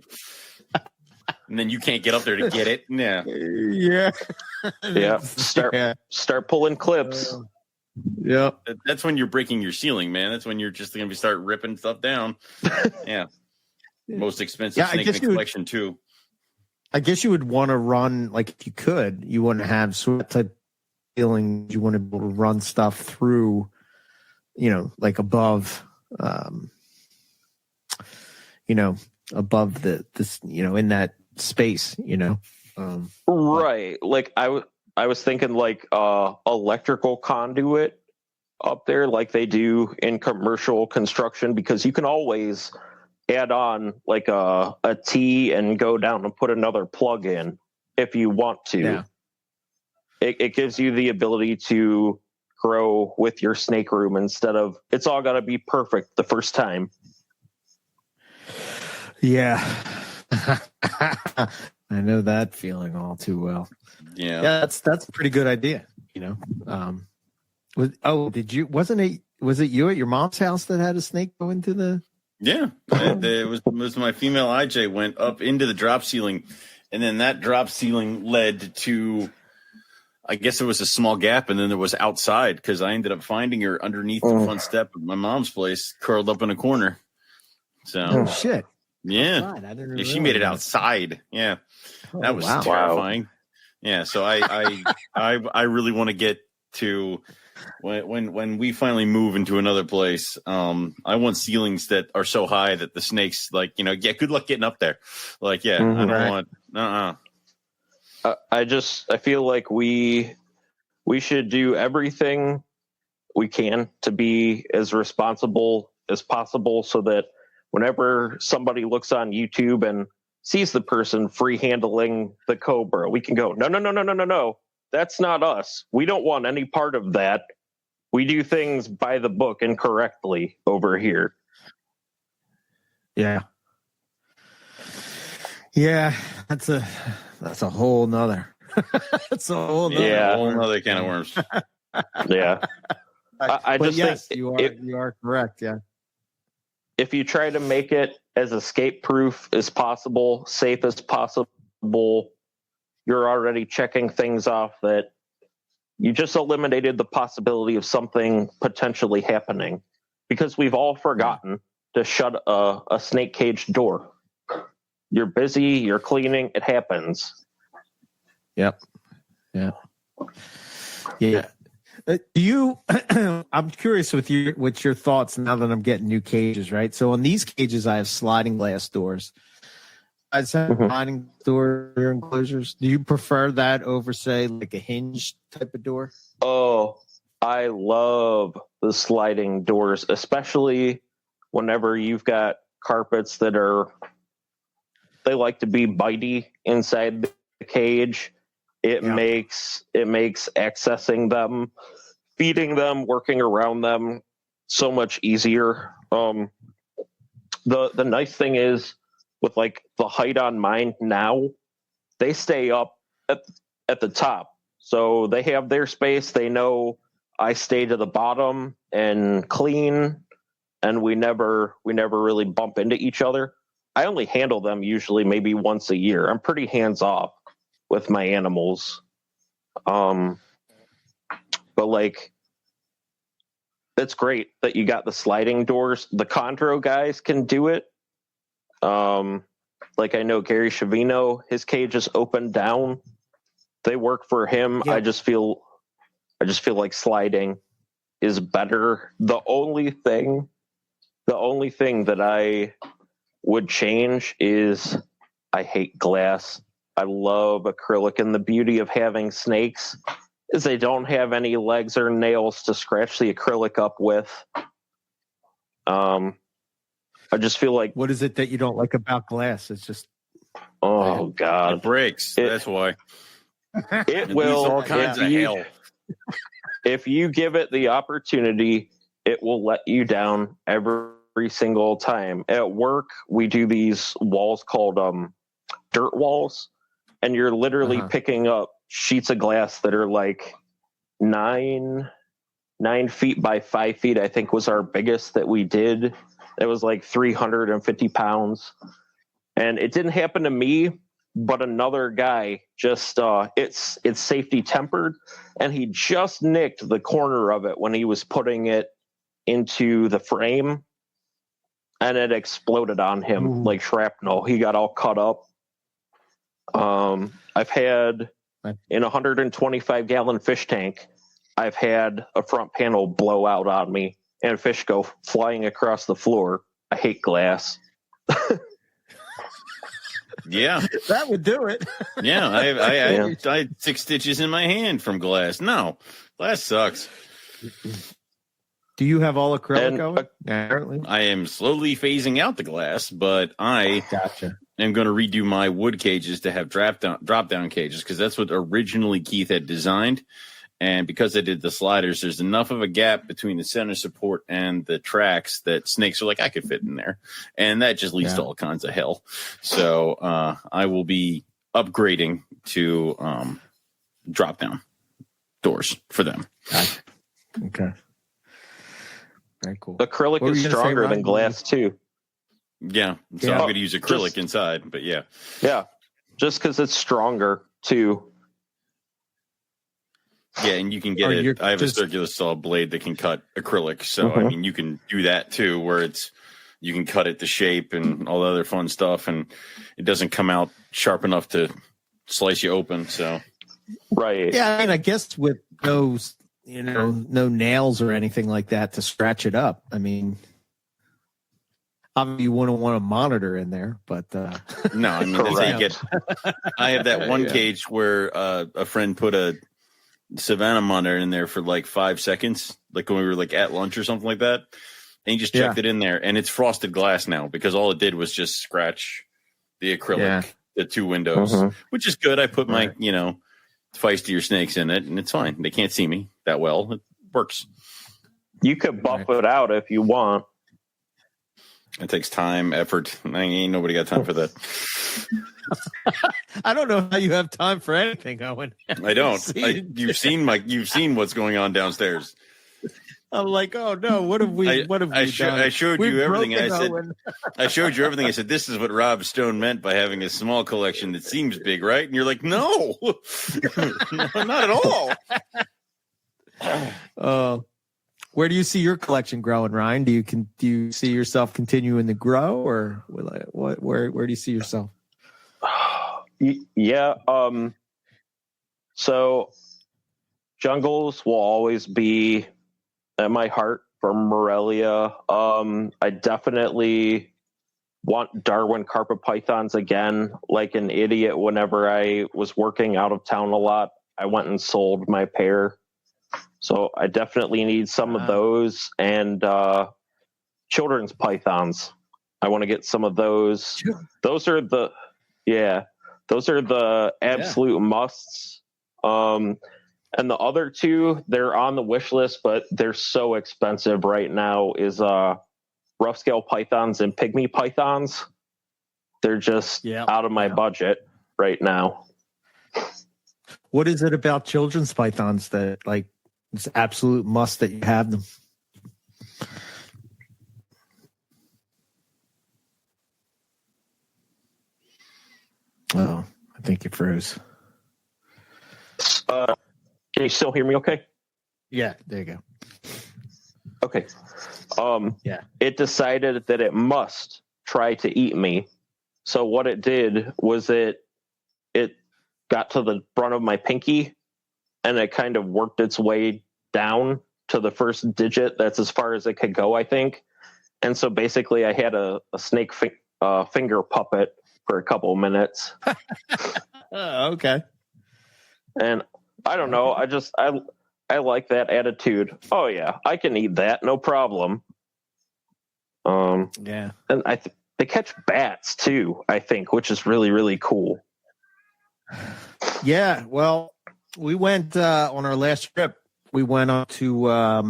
C: And then you can't get up there to get it. Yeah.
B: Yeah. Start pulling clips.
A: Yeah.
C: That's when you're breaking your ceiling, man. That's when you're just going to start ripping stuff down. Yeah. Most expensive snake in the collection, too.
A: I guess you would want to run, like, if you could, you wouldn't have sweat type ceilings. You want to be able to run stuff through, like above, above this, in that space,
B: right. Like I was thinking like electrical conduit up there, like they do in commercial construction, because you can always add on like a T and go down and put another plug in if you want to.
A: Yeah.
B: It gives you the ability to grow with your snake room instead of it's all got to be perfect the first time.
A: Yeah. I know that feeling all too well.
C: Yeah.
A: That's a pretty good idea, was it you at your mom's house that had a snake go into the
C: Yeah. It was my female IJ went up into the drop ceiling, and then that drop ceiling led to, I guess it was a small gap, and then there was outside, because I ended up finding her underneath the front step of my mom's place, curled up in a corner. So
A: shit.
C: Yeah.
A: God, I didn't
C: She made it outside. Yeah. That was terrifying. Yeah. So I really want to get to when we finally move into another place. I want ceilings that are so high that the snakes, like, good luck getting up there. Like, I don't want,
B: I feel like we should do everything we can to be as responsible as possible, so that whenever somebody looks on YouTube and sees the person free handling the cobra, we can go, no, that's not us. We don't want any part of that. We do things by the book and correctly over here.
A: Yeah. Yeah, that's a whole nother. That's a whole nother.
C: Yeah, a whole nother can of worms.
B: Yeah. I just think
A: you are correct. Yeah.
B: If you try to make it as escape proof as possible, safe as possible, you're already checking things off that you just eliminated the possibility of something potentially happening, because we've all forgotten to shut a snake cage door. You're busy, you're cleaning, it happens.
A: Yep. Yeah. Yeah. I'm curious with your thoughts now that I'm getting new cages, right? So on these cages, I have sliding glass doors. I have sliding door enclosures. Do you prefer that over, say, like a hinge type of door?
B: Oh, I love the sliding doors, especially whenever you've got carpets that they like to be bitey inside the cage. It makes accessing them, feeding them, working around them so much easier. The nice thing is, with like the height on mine now, they stay up at the top. So they have their space. They know I stay to the bottom and clean. and we never really bump into each other. I only handle them usually maybe once a year. I'm pretty hands off with my animals. But like, it's great that you got the sliding doors. The Chondro guys can do it. Like I know Gary Shavino, his cage is open down. They work for him.
A: Yeah.
B: I just feel like sliding is better. The only thing that I would change is I hate glass. I love acrylic, and the beauty of having snakes is they don't have any legs or nails to scratch the acrylic up with. I just feel like,
A: What is it that you don't like about glass? It's just
B: oh
C: It
B: God,
C: breaks. That's why.
B: it
C: It
B: will.
C: leaves all kinds of hell.
B: If you give it the opportunity, it will let you down every single time. At work, we do these walls called dirt walls, and you're literally picking up sheets of glass that are like 9 feet by 5 feet. I think was our biggest that we did. It was like 350 pounds, and it didn't happen to me, but another guy just it's safety tempered, and he just nicked the corner of it when he was putting it into the frame, and it exploded on him like shrapnel. He got all cut up. I've had in a 125 gallon fish tank, I've had a front panel blow out on me and fish go flying across the floor. I hate glass.
C: Yeah,
A: that would do it.
C: yeah. I had 6 stitches in my hand from glass. No, glass sucks.
A: Do you have all acrylic
B: And,
A: going? Apparently.
C: I am slowly phasing out the glass, but I
A: Gotcha.
C: am going to redo my wood cages to have drop down cages, because that's what originally Keith had designed. And because I did the sliders, there's enough of a gap between the center support and the tracks that snakes are like, I could fit in there. And that just leads to all kinds of hell. So I will be upgrading to drop down doors for them.
A: Gotcha. Okay. Very cool.
B: Acrylic is stronger than glass too.
C: Yeah. So I'm going to use acrylic inside, but yeah.
B: Yeah. Just because it's stronger too.
C: Yeah, and you can get it. I have a circular saw blade that can cut acrylic. So, I mean, you can do that too, where you can cut it to shape and all the other fun stuff, and it doesn't come out sharp enough to slice you open. So,
B: right.
A: Yeah, I mean, I guess with those, no nails or anything like that to scratch it up. I mean, obviously you wouldn't want a monitor in there, but
C: no, I mean, I have that one cage where a friend put a Savannah monitor in there for like 5 seconds, like when we were like at lunch or something like that, and he just checked it in there, and it's frosted glass now because all it did was just scratch the acrylic, the 2 windows, which is good. I put my feistier snakes in it, and it's fine. They can't see me that well. It works.
B: You could buff it out if you want.
C: It takes time, effort. Ain't nobody got time for that.
A: I don't know how you have time for anything, Owen.
C: I don't. You've seen what's going on downstairs.
A: I'm like, oh no, what have we done?
C: I showed you everything. I showed you everything. I said, this is what Rob Stone meant by having a small collection that seems big, right? And you're like, no, no, not at all.
A: Where do you see your collection growing, Ryan? Do you see yourself continuing to grow, or where do you see yourself?
B: Yeah. So jungles will always be at my heart for Morelia. I definitely want Darwin carpet pythons again. Like an idiot, whenever I was working out of town a lot, I went and sold my pair. So I definitely need some of those, and children's pythons. I want to get some of those. Those are the absolute musts. And the other 2, they're on the wish list, but they're so expensive right now, is rough scale pythons and pygmy pythons. They're just out of my budget right now.
A: What is it about children's pythons that, like, it's absolute must that you have them? think you froze.
B: Can you still hear me okay?
A: Yeah, there you go.
B: Okay.
A: Yeah.
B: It decided that it must try to eat me. So what it did was it got to the front of my pinky, and it kind of worked its way down to the first digit. That's as far as it could go, I think. And so basically I had a snake finger puppet for a couple of minutes.
A: Okay.
B: And I don't know. I like that attitude. Oh yeah, I can eat that, no problem.
A: Yeah.
B: And they catch bats too, I think, which is really, really cool.
A: Yeah. Well, we went on our last trip. We went up to a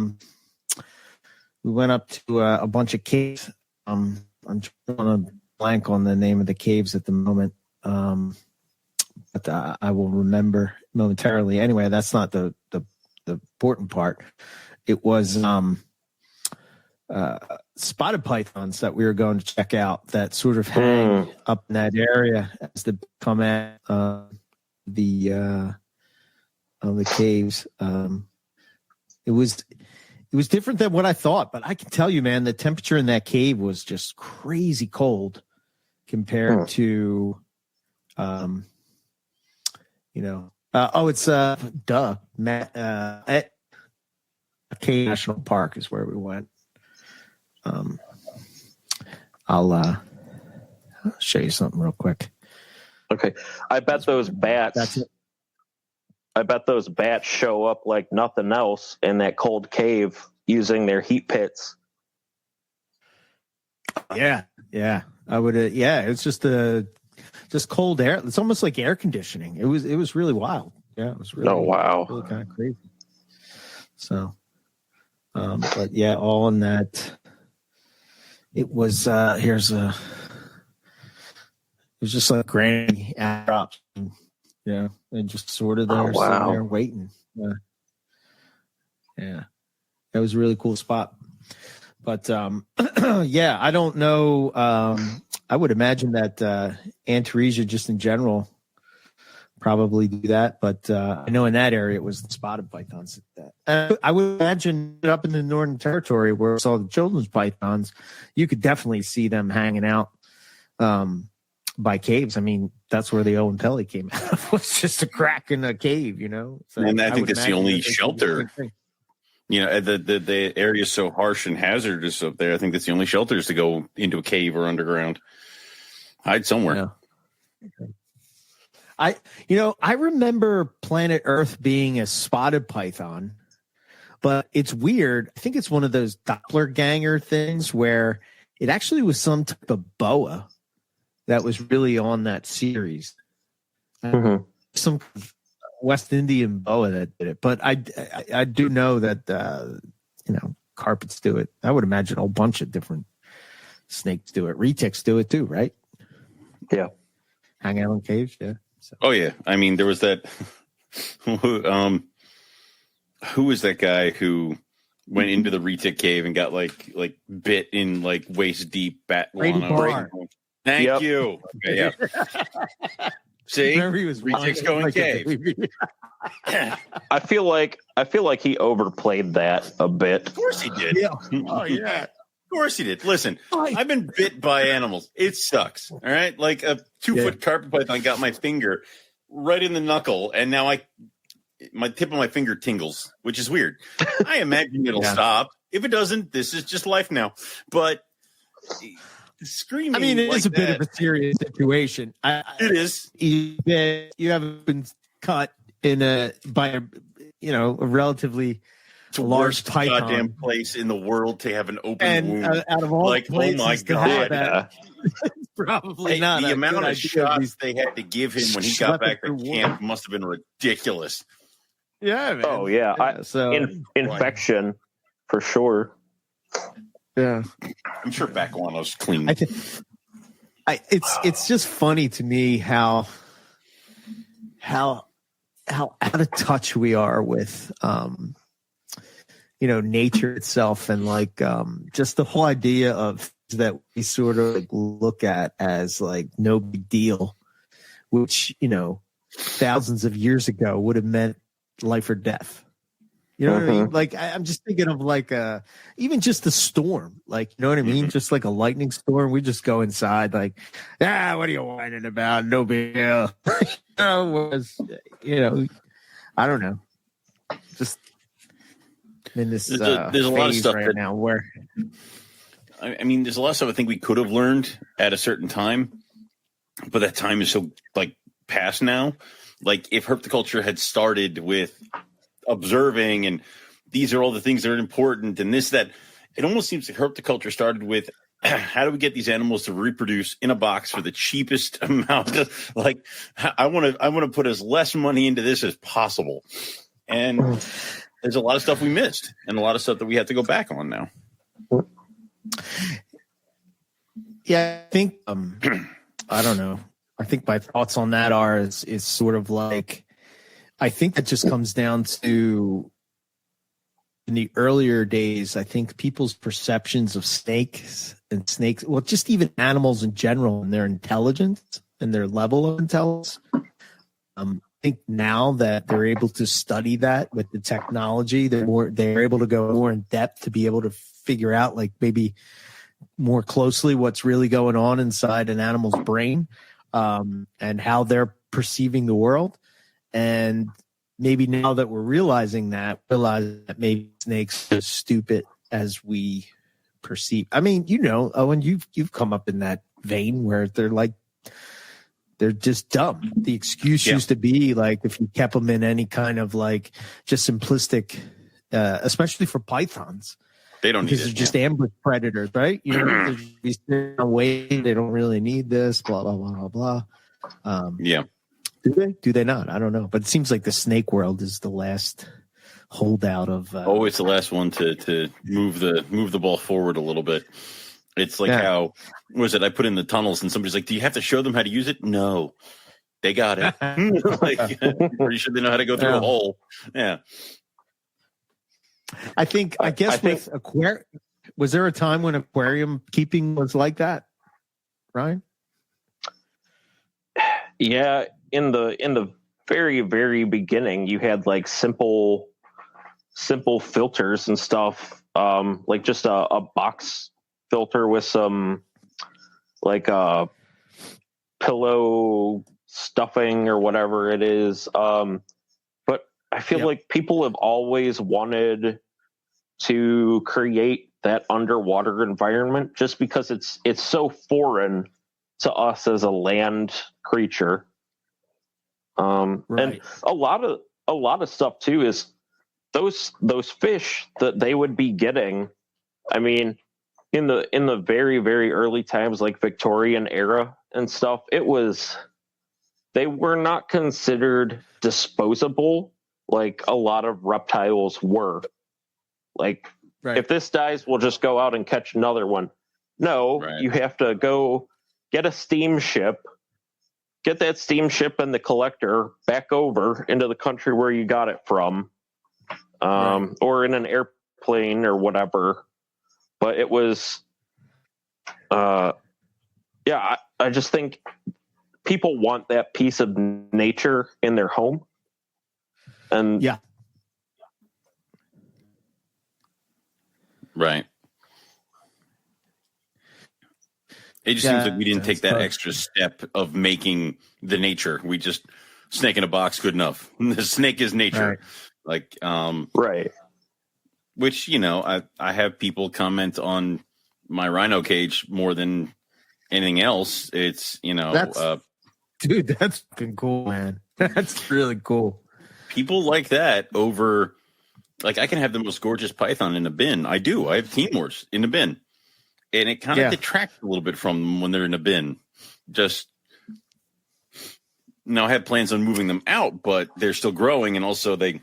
A: bunch of caves. I'm trying to blank on the name of the caves at the moment, but I will remember momentarily. Anyway, that's not the important part. It was spotted pythons that we were going to check out that sort of hang up in that area as they come at the caves. It was different than what I thought, but I can tell you, man, the temperature in that cave was just crazy cold compared to, it's Cave National Park is where we went. I'll show you something real quick.
B: Okay. I bet those bats show up like nothing else in that cold cave using their heat pits.
A: Yeah. I would. It's just cold air. It's almost like air conditioning. It was really wild. Yeah, it was really.
B: Oh wow.
A: Really kind of crazy. So, but yeah, all in that. It was. It was just like granny drops. Yeah, and just sort of there, sitting there waiting. Yeah, that was a really cool spot. But yeah, I don't know. I would imagine that Antaresia, just in general, probably do that. But I know in that area it was the spotted pythons. I would imagine up in the Northern Territory where it's all the children's pythons, you could definitely see them hanging out by caves. I mean, that's where the Owen Pelly came out of, was just a crack in a cave, So
C: and I think that's the only shelter. The area is so harsh and hazardous up there. I think that's the only shelter is to go into a cave or underground. Hide somewhere.
A: Yeah. I remember Planet Earth being a spotted python, but it's weird. I think it's one of those doppelganger things where it actually was some type of boa that was really on that series.
B: Mm-hmm.
A: Some West Indian boa that did it, but I do know that carpets do it. I would imagine a whole bunch of different snakes do it. Retics do it too, right?
B: Yeah,
A: hang out in caves. Yeah. So.
C: Oh yeah, I mean there was that. Who was that guy who went into the retic cave and got like bit in like waist deep bat guano? Thank you. Okay, yeah. See,
A: he was
C: retics going cave.
B: I feel like he overplayed that a bit.
C: Of course he did.
A: Yeah. Oh yeah.
C: Of course he did. Listen, I've been bit by animals. It sucks. All right, like a 2-foot carpet python got my finger right in the knuckle, and now my tip of my finger tingles, which is weird. I imagine it'll stop. If it doesn't, this is just life now. But screaming.
A: I mean, it is a bit of a serious situation.
C: It is.
A: You haven't been cut by a relatively large python.
C: Goddamn place in the world to have an open wound.
A: Out of all
C: oh my god,
A: probably not.
C: The amount of shots they had to give him when he got back to camp must have been ridiculous.
A: Yeah, man.
B: Oh yeah. Infection for sure.
A: Yeah,
C: I'm sure bat guano's clean.
A: It's just funny to me how out of touch we are with nature itself, and like just the whole idea of that we sort of like look at as like no big deal which, thousands of years ago would have meant life or death. You know what I mean? Like, I'm just thinking of like even just a storm, like, you know what I mean? Just like a lightning storm. We just go inside like, what are you whining about? No big deal. I don't know. Just in this
C: there's a lot of stuff
A: right now where,
C: I mean, there's a lot of stuff I think we could have learned at a certain time, but that time is so like past now. Like if herpetoculture had started with observing and these are all the things that are important and this, that, it almost seems like herpetoculture started with how do we get these animals to reproduce in a box for the cheapest amount of, like, I want to put as less money into this as possible. And there's a lot of stuff we missed and a lot of stuff that we have to go back on now.
A: Yeah, I think I don't know. I think my thoughts on that is sort of like, I think that just comes down to in the earlier days, I think people's perceptions of snakes, well, just even animals in general and their intelligence and their level of intelligence. I think now that they're able to study that with the technology, they're able to go more in depth to be able to figure out like maybe more closely what's really going on inside an animal's brain, and how they're perceiving the world. And maybe now that we're realizing that maybe snakes are as stupid as we perceive. I mean, Owen, you've come up in that vein where they're just dumb. The excuse used to be like if you kept them in any kind of like just simplistic, especially for pythons.
C: They don't need it.
A: Because they're just ambush predators, right? They're just waiting. They don't really need this, blah, blah, blah, blah, blah.
C: Yeah.
A: Do they? Do they not? I don't know. But it seems like the snake world is the last holdout of.
C: It's the last one to move the ball forward a little bit. It's like how was it? I put in the tunnels and somebody's like, "Do you have to show them how to use it?" No, they got it. Like, pretty sure they know how to go through a hole. Yeah.
A: I guess with aquarium, was there a time when aquarium keeping was like that, Ryan?
B: Yeah, in the very, very beginning, you had like simple filters and stuff, like just a box filter with some like pillow stuffing or whatever it is. But I feel like people have always wanted to create that underwater environment just because it's so foreign to us as a land creature. And a lot of stuff too is those fish that they would be getting. I mean, in the very, very early times, like Victorian era and stuff, they were not considered disposable like a lot of reptiles were. Like, if this dies, we'll just go out and catch another one. No, you have to go get a steamship, get that steamship and the collector back over into the country where you got it from, or in an airplane or whatever. But it was, I just think people want that piece of nature in their home. And
C: right. It just seems like we didn't take that extra step of making the nature. We just snake in a box, good enough. The snake is nature. Like, which, I have people comment on my rhino cage more than anything else. It's,
A: dude, that's fucking cool, man. That's really cool.
C: People like that over, like, I can have the most gorgeous python in a bin. I do. I have Timors in a bin. And it kind of detracts a little bit from them when they're in a bin. Just, now I have plans on moving them out, but they're still growing. And also they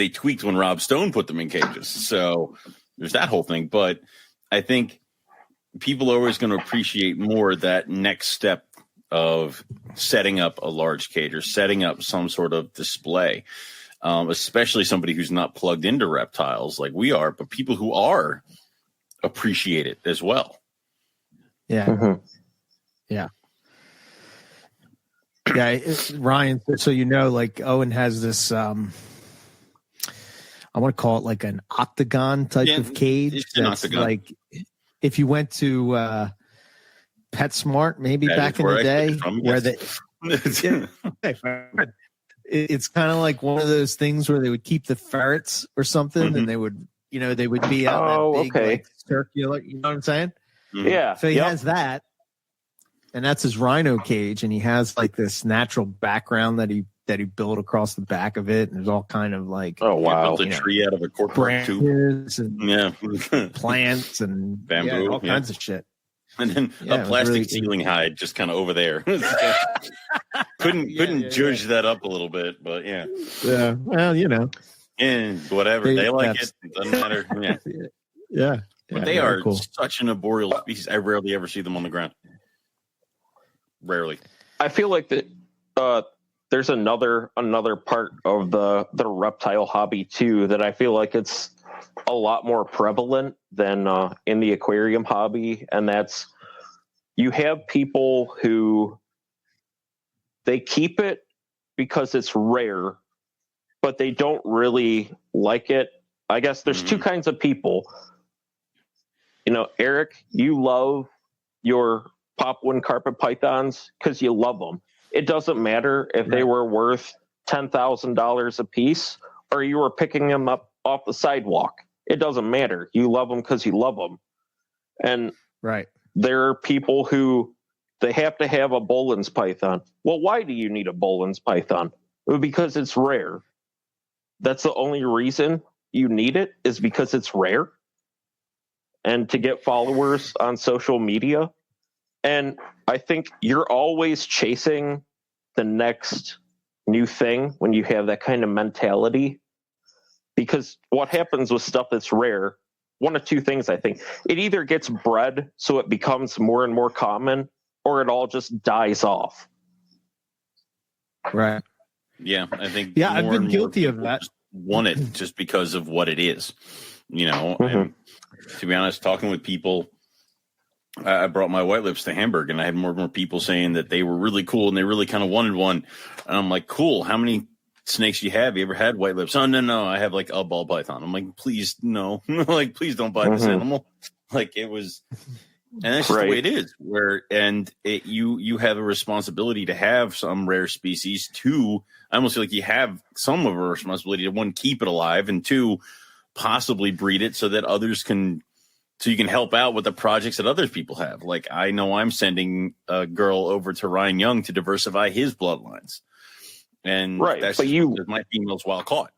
C: tweaked when Rob Stone put them in cages. So there's that whole thing. But I think people are always going to appreciate more that next step of setting up a large cage or setting up some sort of display, especially somebody who's not plugged into reptiles like we are, but people who are appreciate it as well.
A: Yeah. Yeah. Ryan, so you know, like Owen has this I want to call it like an octagon type of cage.
C: It's an octagon.
A: Like if you went to PetSmart maybe back in the day where it's kind of like one of those things where they would keep the ferrets or something, and they would be out that big like circular, you know what I'm saying?
B: Yeah.
A: So he has that, and that's his rhino cage, and he has like this natural background that he built across the back of it, and there's all kind of like
C: built a tree out of a cork tube,
A: and plants and
C: bamboo,
A: all kinds of shit.
C: And then a plastic ceiling hide just kind of over there. couldn't judge that up a little bit, but yeah.
A: Well,
C: and whatever they like it doesn't matter.
A: Yeah.
C: But they are such an arboreal species. I rarely ever see them on the ground. Rarely.
B: I feel like that there's another part of the reptile hobby too that I feel like it's a lot more prevalent than in the aquarium hobby, and that's you have people who they keep it because it's rare, but they don't really like it. I guess there's two kinds of people. Eric, you love your popwin carpet pythons because you love them. It doesn't matter if they were worth $10,000 a piece or you were picking them up off the sidewalk. It doesn't matter. You love them because you love them. And there are people who they have to have a Boelen's python. Well, why do you need a Boelen's python? Because it's rare. That's the only reason you need it, is because it's rare. And to get followers on social media. And I think you're always chasing the next new thing when you have that kind of mentality. Because what happens with stuff that's rare, one of two things, I think. It either gets bred so it becomes more and more common, or it all just dies off.
A: Right.
C: Yeah, I think
A: I've been guilty of that.
C: Want it just because of what it is. And to be honest, talking with people, I brought my white lips to Hamburg, and I had more and more people saying that they were really cool and they really kind of wanted one. And I'm like, cool. How many snakes you have? You ever had white lips? Oh, no. I have like a ball python. I'm like, please, no. Like, please don't buy this animal. Like, it was, and that's just the way it is. You have a responsibility to have some rare species. Two, I almost feel like you have some of a responsibility to, one, keep it alive, and two, possibly breed it so that others can. So you can help out with the projects that other people have. Like, I know I'm sending a girl over to Ryan Young to diversify his bloodlines. And that's
B: but
C: my female's wild caught.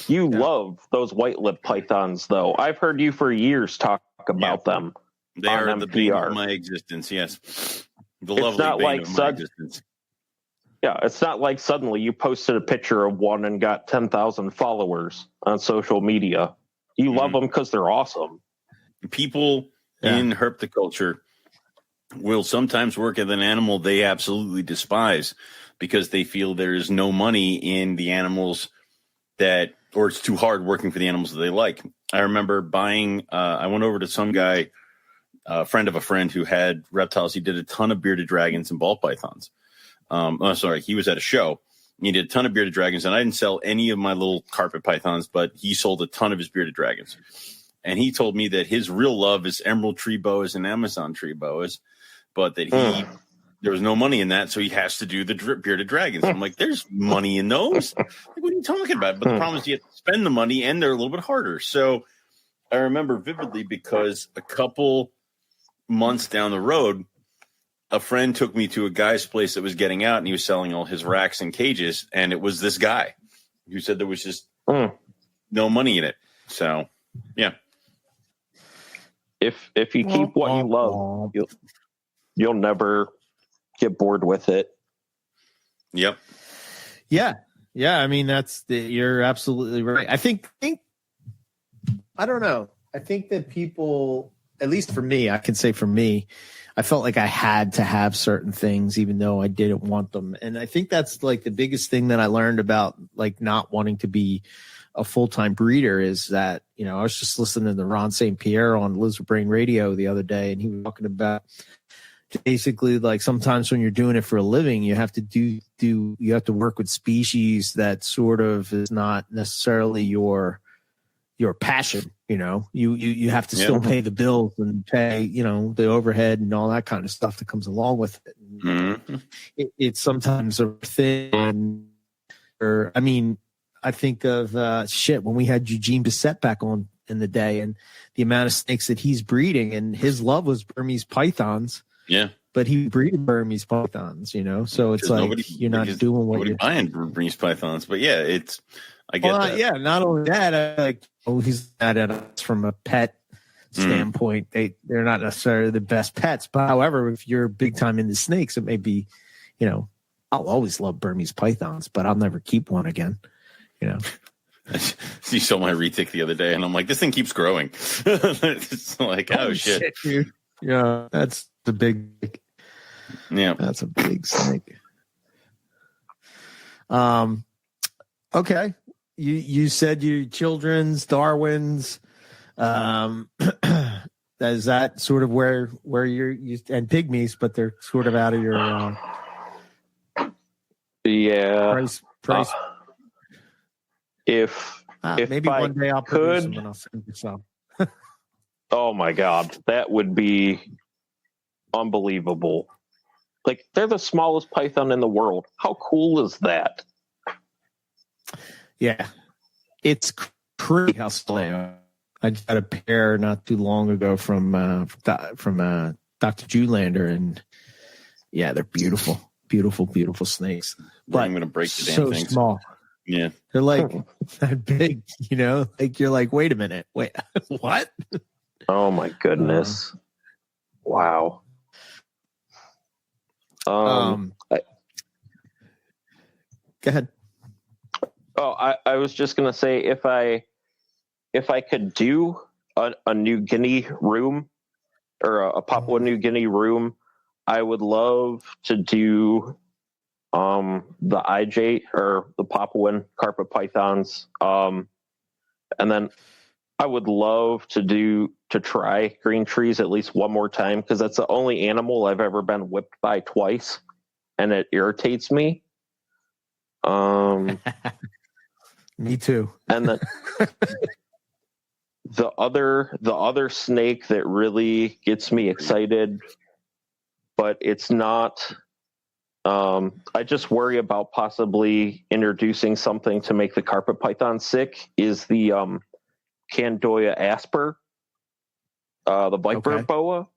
B: You love those white lip pythons, though. I've heard you for years talk about them.
C: They are the bane of my existence, yes. The lovely bane of my existence.
B: Yeah, it's not like suddenly you posted a picture of one and got 10,000 followers on social media. You love them because they're awesome.
C: People in herpetoculture will sometimes work with an animal they absolutely despise because they feel there is no money in the animals or it's too hard working for the animals that they like. I remember buying, I went over to some guy, a friend of a friend who had reptiles. He did a ton of bearded dragons and ball pythons. He was at a show. He did a ton of bearded dragons, and I didn't sell any of my little carpet pythons, but he sold a ton of his bearded dragons. And he told me that his real love is emerald tree boas and Amazon tree boas, but that there was no money in that, so he has to do the bearded dragons. I'm like, there's money in those. Like, what are you talking about? But the problem is you have to spend the money, and they're a little bit harder. So I remember vividly because a couple months down the road, a friend took me to a guy's place that was getting out, and he was selling all his racks and cages, and it was this guy who said there was just no money in it. So, yeah.
B: If you keep what you love, you'll never get bored with it.
C: Yep.
A: Yeah. I mean, you're absolutely right. I think I don't know. I think that people, at least for me, I can say for me, I felt like I had to have certain things even though I didn't want them. And I think that's like the biggest thing that I learned about like not wanting to be a full-time breeder is that, I was just listening to Ron St. Pierre on Lizard Brain Radio the other day, and he was talking about basically like sometimes when you're doing it for a living, you have to you have to work with species that sort of is not necessarily your passion. You have to still pay the bills and pay, the overhead and all that kind of stuff that comes along with it.
C: Mm-hmm.
A: It's sometimes a thing. Or I mean, I think of when we had Eugene Bissett back on in the day, and the amount of snakes that he's breeding, and his love was Burmese pythons.
C: Yeah,
A: but he breeded Burmese pythons. So it's like you're not doing what you're
C: buying Burmese pythons. But yeah, I get that.
A: Yeah, not only that, he's not at us from a pet standpoint. They're not necessarily the best pets, but however, if you're big time into snakes, it may be, I'll always love Burmese pythons, but I'll never keep one again.
C: You saw my retic the other day, and I'm like, this thing keeps growing. It's like, oh shit,
A: dude. Yeah, that's the big.
C: Yeah,
A: that's a big snake. Okay. You said you children's, Darwin's. Is that sort of where you and pygmies, but they're sort of out of your price.
B: If
A: maybe one day I'll produce them and I'll send you some.
B: Oh my God, that would be unbelievable. Like, they're the smallest python in the world. How cool is that?
A: Yeah, it's crazy how small they are. I just got a pair not too long ago from Dr. Julander, and yeah, they're beautiful, beautiful, beautiful snakes. But
C: I'm going to break the damn things.
A: So small.
C: Yeah,
A: they're like that big. Like you're like, wait a minute, wait, what?
B: Oh my goodness! Wow.
A: Go ahead.
B: Oh, I was just gonna say, if I could do a New Guinea room or a Papua New Guinea room, I would love to do the IJ or the Papuan carpet pythons, and then I would love to try green trees at least one more time, because that's the only animal I've ever been whipped by twice, and it irritates me.
A: Me too.
B: And then the other snake that really gets me excited, but it's not. I just worry about possibly introducing something to make the carpet python sick. Is the Candoya asper, the blackbird boa?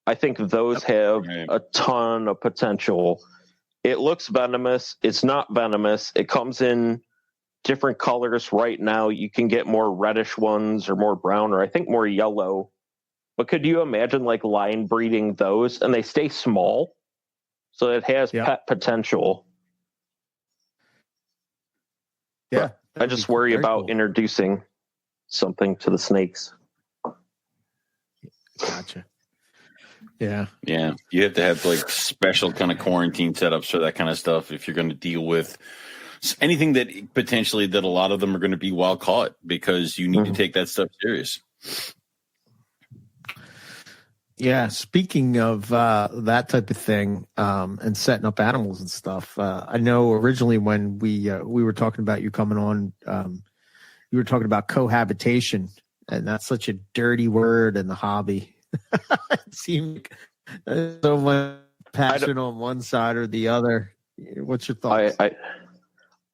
B: I think those have a ton of potential. It looks venomous. It's not venomous. It comes in different colors right now. You can get more reddish ones or more brown, or I think more yellow. But could you imagine like line breeding those, and they stay small, so it has pet potential?
A: Yeah,
B: I just worry about introducing something to the snakes.
A: Gotcha. Yeah.
C: You have to have like special kind of quarantine setups for that kind of stuff if you're going to deal with anything that potentially that a lot of them are going to be wild caught, because you need to take that stuff serious.
A: Yeah. Speaking of that type of thing, and setting up animals and stuff, I know originally when we were talking about you coming on, you were talking about cohabitation, and that's such a dirty word in the hobby. It seems like so much passion on one side or the other. What's your thoughts?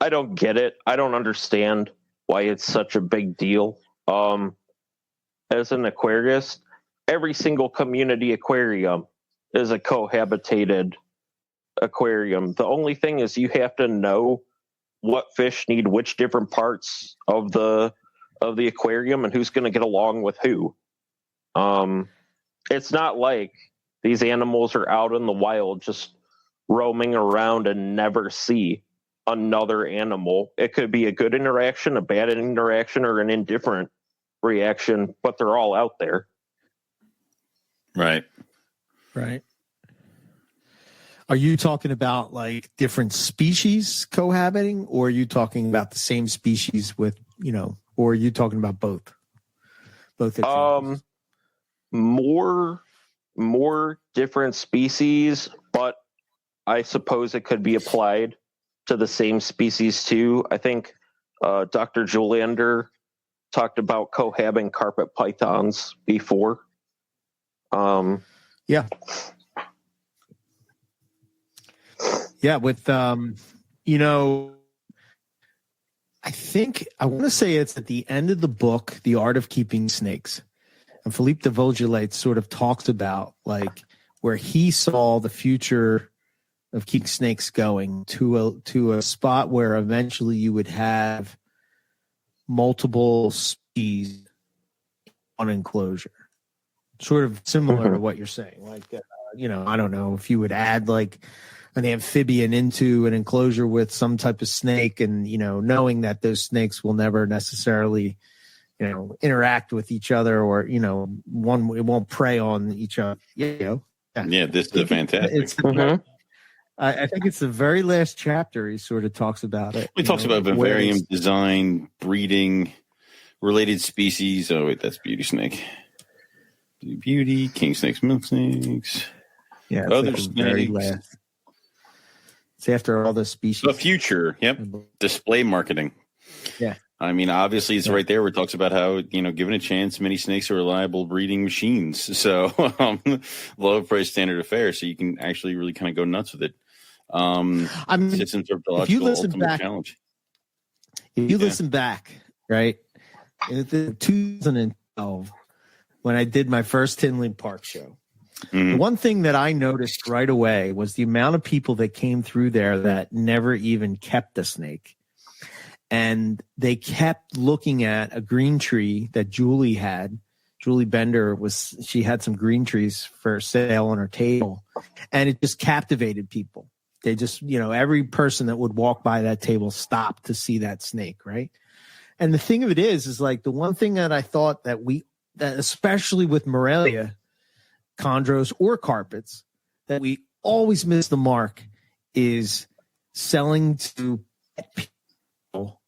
B: I don't get it. I don't understand why it's such a big deal. As an aquarist, every single community aquarium is a cohabitated aquarium. The only thing is you have to know what fish need which different parts of the aquarium and who's going to get along with who. It's not like these animals are out in the wild just roaming around and never see another animal. It could be a good interaction, a bad interaction, or an indifferent reaction, but they're all out there.
C: Right.
A: Are you talking about like different species cohabiting, or are you talking about the same species with, or are you talking about both? Both examples?
B: More more different species, but I suppose it could be applied to the same species too. I think Dr. Juliander talked about cohabbing carpet pythons before.
A: Yeah. Yeah, with you know, I think I want to say it's at the end of the book, The Art of Keeping Snakes. And Philippe de Vaugelet sort of talks about like where he saw the future of keeping snakes going to a spot where eventually you would have multiple species on enclosure. Sort of similar to what you're saying. Like, you know, I don't know if you would add like an amphibian into an enclosure with some type of snake and, you know, knowing that those snakes will never necessarily, you know, interact with each other or, you know, it won't prey on each other. You know?
C: Yeah, this is fantastic.
A: I think it's the very last chapter he sort of talks about it.
C: He talks about vivarium design, breeding, related species. Oh, wait, that's beauty snake. Beauty, king snakes, milk snakes.
A: Yeah,
C: other
A: like
C: snakes.
A: Very last. It's after all the species.
C: The future, yep. Display marketing.
A: Yeah.
C: I mean, obviously, it's right there where it talks about how, you know, given a chance, many snakes are reliable breeding machines. So, low price standard of fare. So you can actually really kind of go nuts with it. I mean,
A: if you listen back,
C: challenge.
A: If you listen back, right, in 2012, when I did my first Tinley Park show, the one thing that I noticed right away was the amount of people that came through there that never even kept a snake. And they kept looking at a green tree that Julie had. Julie Bender she had some green trees for sale on her table, and it just captivated people. They just, you know, every person that would walk by that table stopped to see that snake, right? And the thing of it is like the one thing that I thought that especially with Morelia, chondros or carpets, that we always miss the mark is selling to people.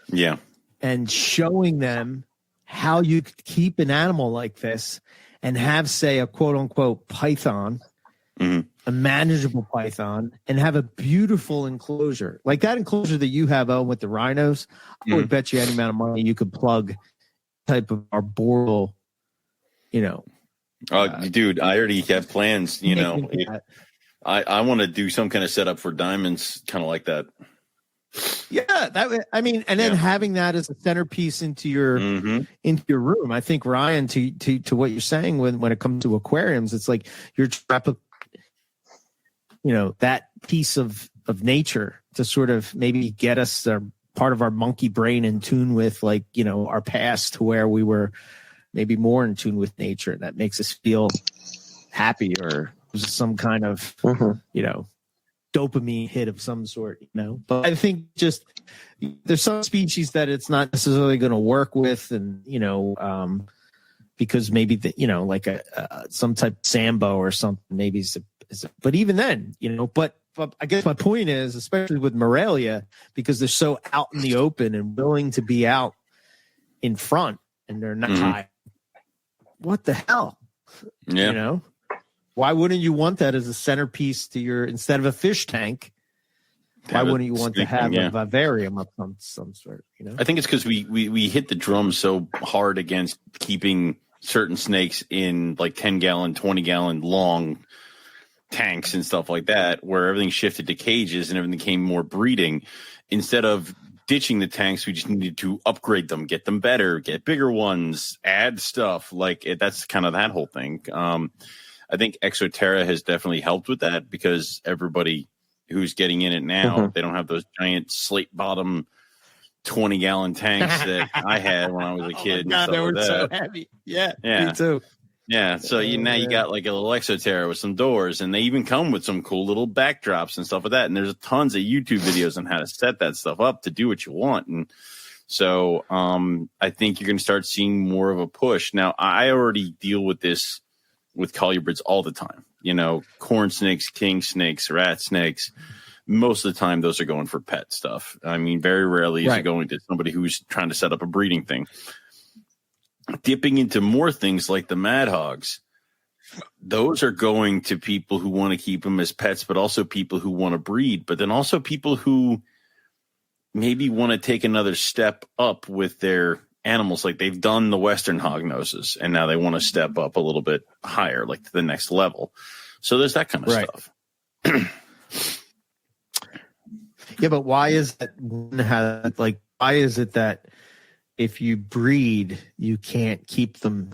B: Yeah.
A: And showing them how you could keep an animal like this and have, say, a quote unquote python, a manageable python, and have a beautiful enclosure. Like that enclosure that you have, Owen, with the rhinos, I would bet you any amount of money you could plug type of arboreal, you know.
C: Dude, I already have plans, you know. I want to do some kind of setup for diamonds, kind of like that.
A: Yeah, then having that as a centerpiece into your room. I think, Ryan, to what you're saying when it comes to aquariums, it's like you're you know, that piece of nature to sort of maybe get us part of our monkey brain in tune with, like, you know, our past, to where we were maybe more in tune with nature. That makes us feel happy, or some kind of, you know, dopamine hit of some sort, you know. But I think just there's some species that it's not necessarily going to work with, and, you know, because maybe you know, like some type of Sambo or something, maybe but even then, you know, but I guess my point is, especially with Morelia, because they're so out in the open and willing to be out in front, and they're not high. What the hell?
C: Yeah.
A: You know, why wouldn't you want that as a centerpiece to your, instead of a fish tank? Why wouldn't you want to have a vivarium of some sort? You know,
C: I think it's because we hit the drum so hard against keeping certain snakes in like 10-gallon, 20-gallon long tanks and stuff like that, where everything shifted to cages and everything became more breeding. Instead of ditching the tanks, we just needed to upgrade them, get them better, get bigger ones, add stuff. Like that's kind of that whole thing. I think Exoterra has definitely helped with that, because everybody who's getting in it now, they don't have those giant slate bottom 20-gallon tanks that I had when I was a kid.
A: They were so heavy. Yeah, me too.
C: Yeah, so you got like a little Exoterra with some doors, and they even come with some cool little backdrops and stuff like that. And there's tons of YouTube videos on how to set that stuff up to do what you want. And so I think you're going to start seeing more of a push. Now, I already deal with this with colubrids all the time. You know, corn snakes, king snakes, rat snakes. Most of the time, those are going for pet stuff. I mean, very rarely is it going to somebody who's trying to set up a breeding thing. Dipping into more things like the Mad Hogs, those are going to people who want to keep them as pets, but also people who want to breed, but then also people who maybe want to take another step up with their animals. Like they've done the Western hognoses and now they want to step up a little bit higher, like to the next level. So there's that kind of stuff.
A: Yeah, but why is that? Why is it that if you breed, you can't keep them?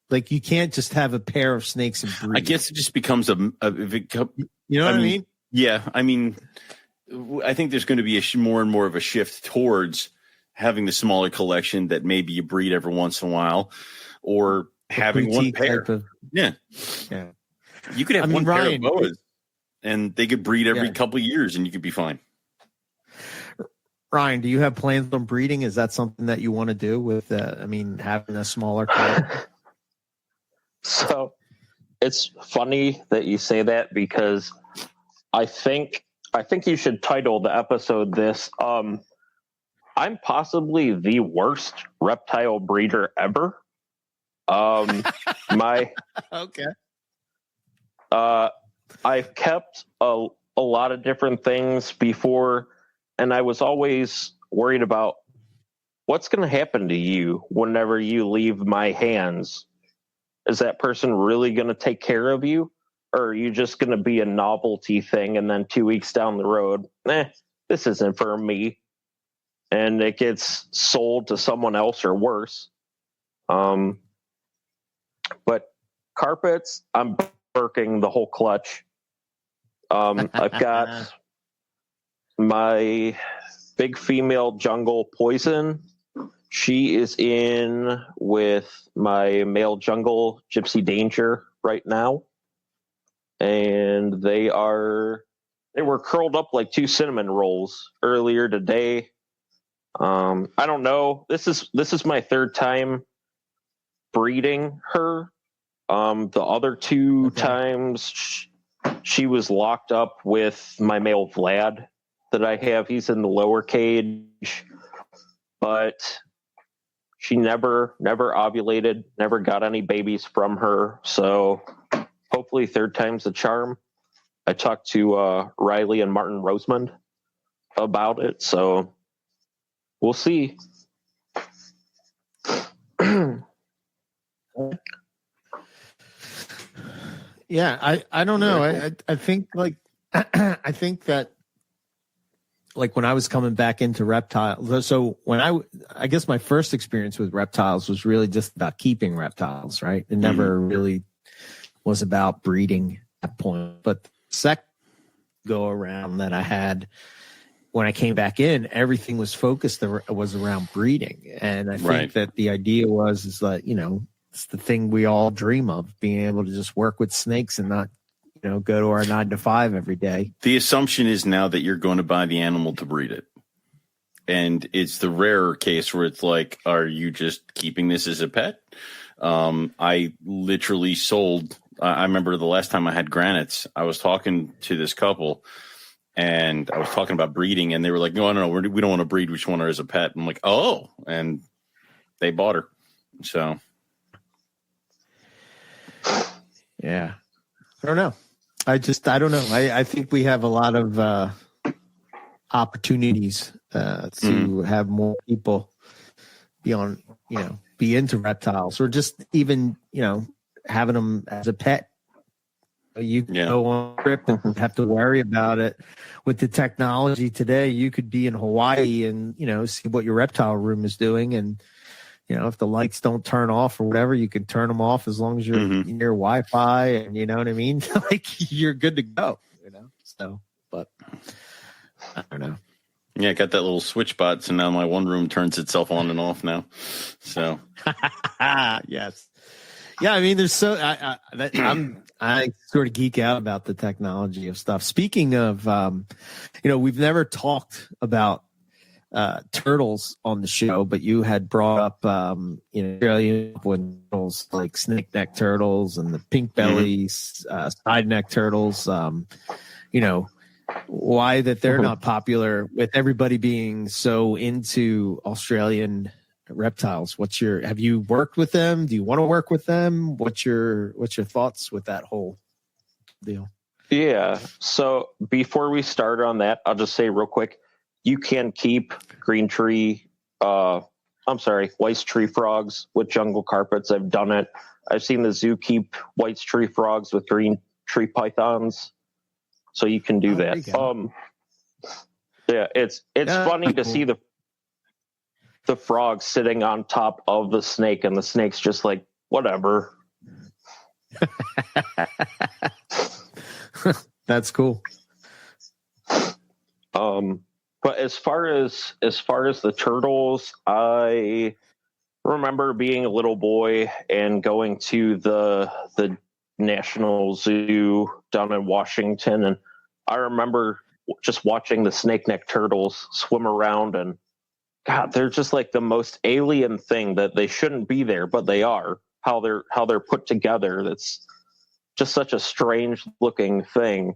A: Like you can't just have a pair of snakes and breed.
C: I guess it just becomes you know
A: what I mean?
C: Yeah, I mean, I think there's going to be more and more of a shift towards having the smaller collection that maybe you breed every once in a while, or having one pair. Yeah. You could have one pair of boas, and they could breed every couple of years, and you could be fine.
A: Ryan, do you have plans on breeding? Is that something that you want to do with, having a smaller collection?
B: So it's funny that you say that because I think you should title the episode this. I'm possibly the worst reptile breeder ever.
A: Okay.
B: I've kept a lot of different things before, and I was always worried about what's going to happen to you whenever you leave my hands. Is that person really going to take care of you? Or are you just going to be a novelty thing and then 2 weeks down the road, this isn't for me. And it gets sold to someone else or worse. But carpets, I'm working the whole clutch. I've got my big female jungle Poison. She is in with my male jungle Gypsy Danger right now. And they were curled up like two cinnamon rolls earlier today. I don't know. This is my third time breeding her. The other two times she was locked up with my male Vlad that I have. He's in the lower cage, but she never ovulated, never got any babies from her. So hopefully third time's the charm. I talked to Riley and Martin Rosemond about it, so we'll see.
A: Yeah, I don't know. I think I think that when I was coming back into reptiles, so when I guess my first experience with reptiles was really just about keeping reptiles, right? It never really was about breeding at that point. But the second go around that I had when I came back in, everything was focused was around breeding. And I think that the idea is that, it's the thing we all dream of, being able to just work with snakes and not, go to our 9 to 5 every day.
C: The assumption is now that you're going to buy the animal to breed it. And it's the rarer case where it's like, are you just keeping this as a pet? I literally sold. I remember the last time I had granites, I was talking to this couple and I was talking about breeding, and they were like, no, we don't want to breed. We just want her as a pet. I'm like, oh, and they bought her. So.
A: Yeah. I don't know. I don't know. I think we have a lot of opportunities to have more people be into reptiles, or just even, having them as a pet. You can go on a trip and have to worry about it. With the technology today, you could be in Hawaii and, see what your reptile room is doing. And, if the lights don't turn off or whatever, you can turn them off as long as you're near Wi-Fi, and you know what I mean? You're good to go, So, but I don't know.
C: Yeah, I got that little switch bot, so now my one room turns itself on and off now. So,
A: yes. Yeah, I mean, there's I sort of geek out about the technology of stuff. Speaking of, we've never talked about turtles on the show, but you had brought up, Australian turtles like snake neck turtles and the pink bellies, side neck turtles. Why that they're not popular with everybody being so into Australian reptiles. Have you worked with them? Do you want to work with them? What's your thoughts with that whole deal?
B: Yeah. So before we start on that, I'll just say real quick, you can keep white tree frogs with jungle carpets. I've done it. I've seen the zoo keep white tree frogs with green tree pythons. So you can do that. Yeah, it's funny to see the frog sitting on top of the snake, and the snake's just like, whatever.
A: That's cool.
B: But as far as the turtles, I remember being a little boy and going to the National Zoo down in Washington, and I remember just watching the snake neck turtles swim around, and God, they're just like the most alien thing that they shouldn't be there, but they are. How they're put together. That's just such a strange looking thing.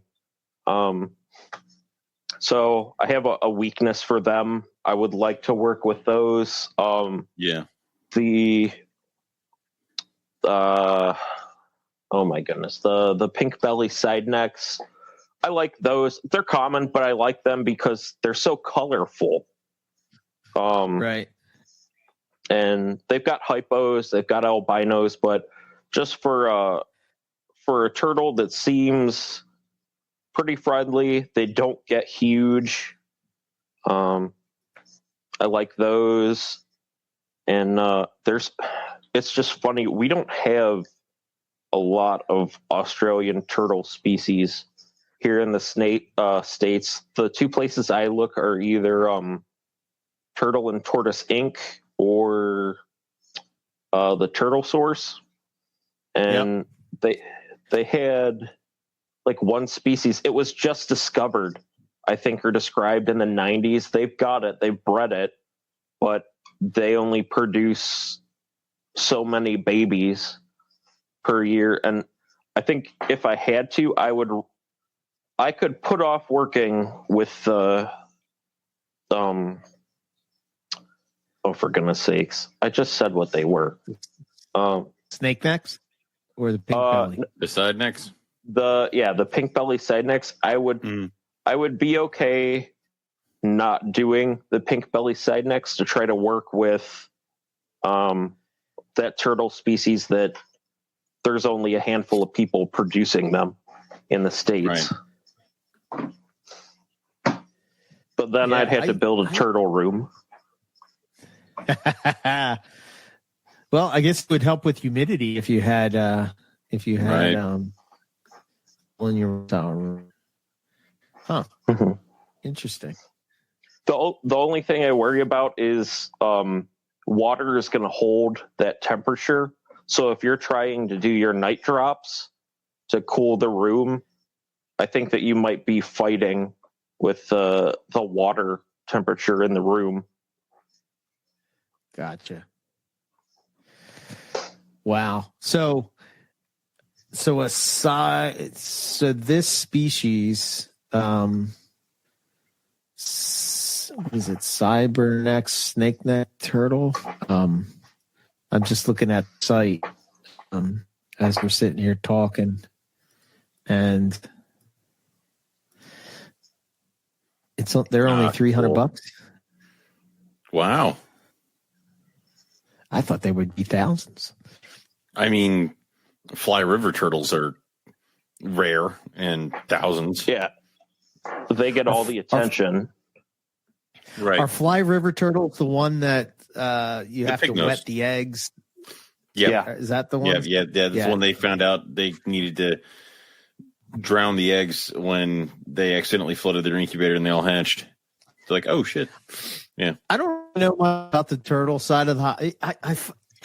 B: So I have a weakness for them. I would like to work with those.
C: Yeah.
B: Oh my goodness, the pink belly side necks. I like those. They're common, but I like them because they're so colorful.
A: Right.
B: And they've got hypos, they've got albinos, but just for a turtle that seems pretty friendly, they don't get huge. I like those. And it's just funny. We don't have a lot of Australian turtle species here in the States. The two places I look are either Turtle and Tortoise Inc. or the Turtle Source. And they had like one species. It was just discovered, I think, or described in the 90s. They've got it. They've bred it, but they only produce so many babies per year. And I think if I had to, I could put off working with for goodness sakes, I just said what they were.
A: Snake necks or the pink belly?
C: The side necks?
B: The pink belly side necks. I would be okay not doing the pink belly side necks to try to work with that turtle species that there's only a handful of people producing them in the States. Right. But then I'd have to build a turtle room.
A: Well, I guess it would help with humidity if you had
C: right.
A: in your tower room. Huh.
B: Mm-hmm.
A: Interesting.
B: The only thing I worry about is water is going to hold that temperature. So if you're trying to do your night drops to cool the room, I think that you might be fighting with the water temperature in the room.
A: Gotcha. Wow. So this species, is it cyberneck snakeneck turtle? I'm just looking at the site as we're sitting here talking, and they're only $300.
C: Wow.
A: I thought they would be thousands.
C: I mean, fly river turtles are rare and thousands.
B: Yeah. They get all the attention.
C: Right.
A: Are fly river turtles the one that you have to wet the eggs?
C: Yeah.
A: Is that the one?
C: Yeah. That's when they found out they needed to drown the eggs when they accidentally flooded their incubator and they all hatched. It's like, oh shit. Yeah.
A: I don't know much about the turtle side of the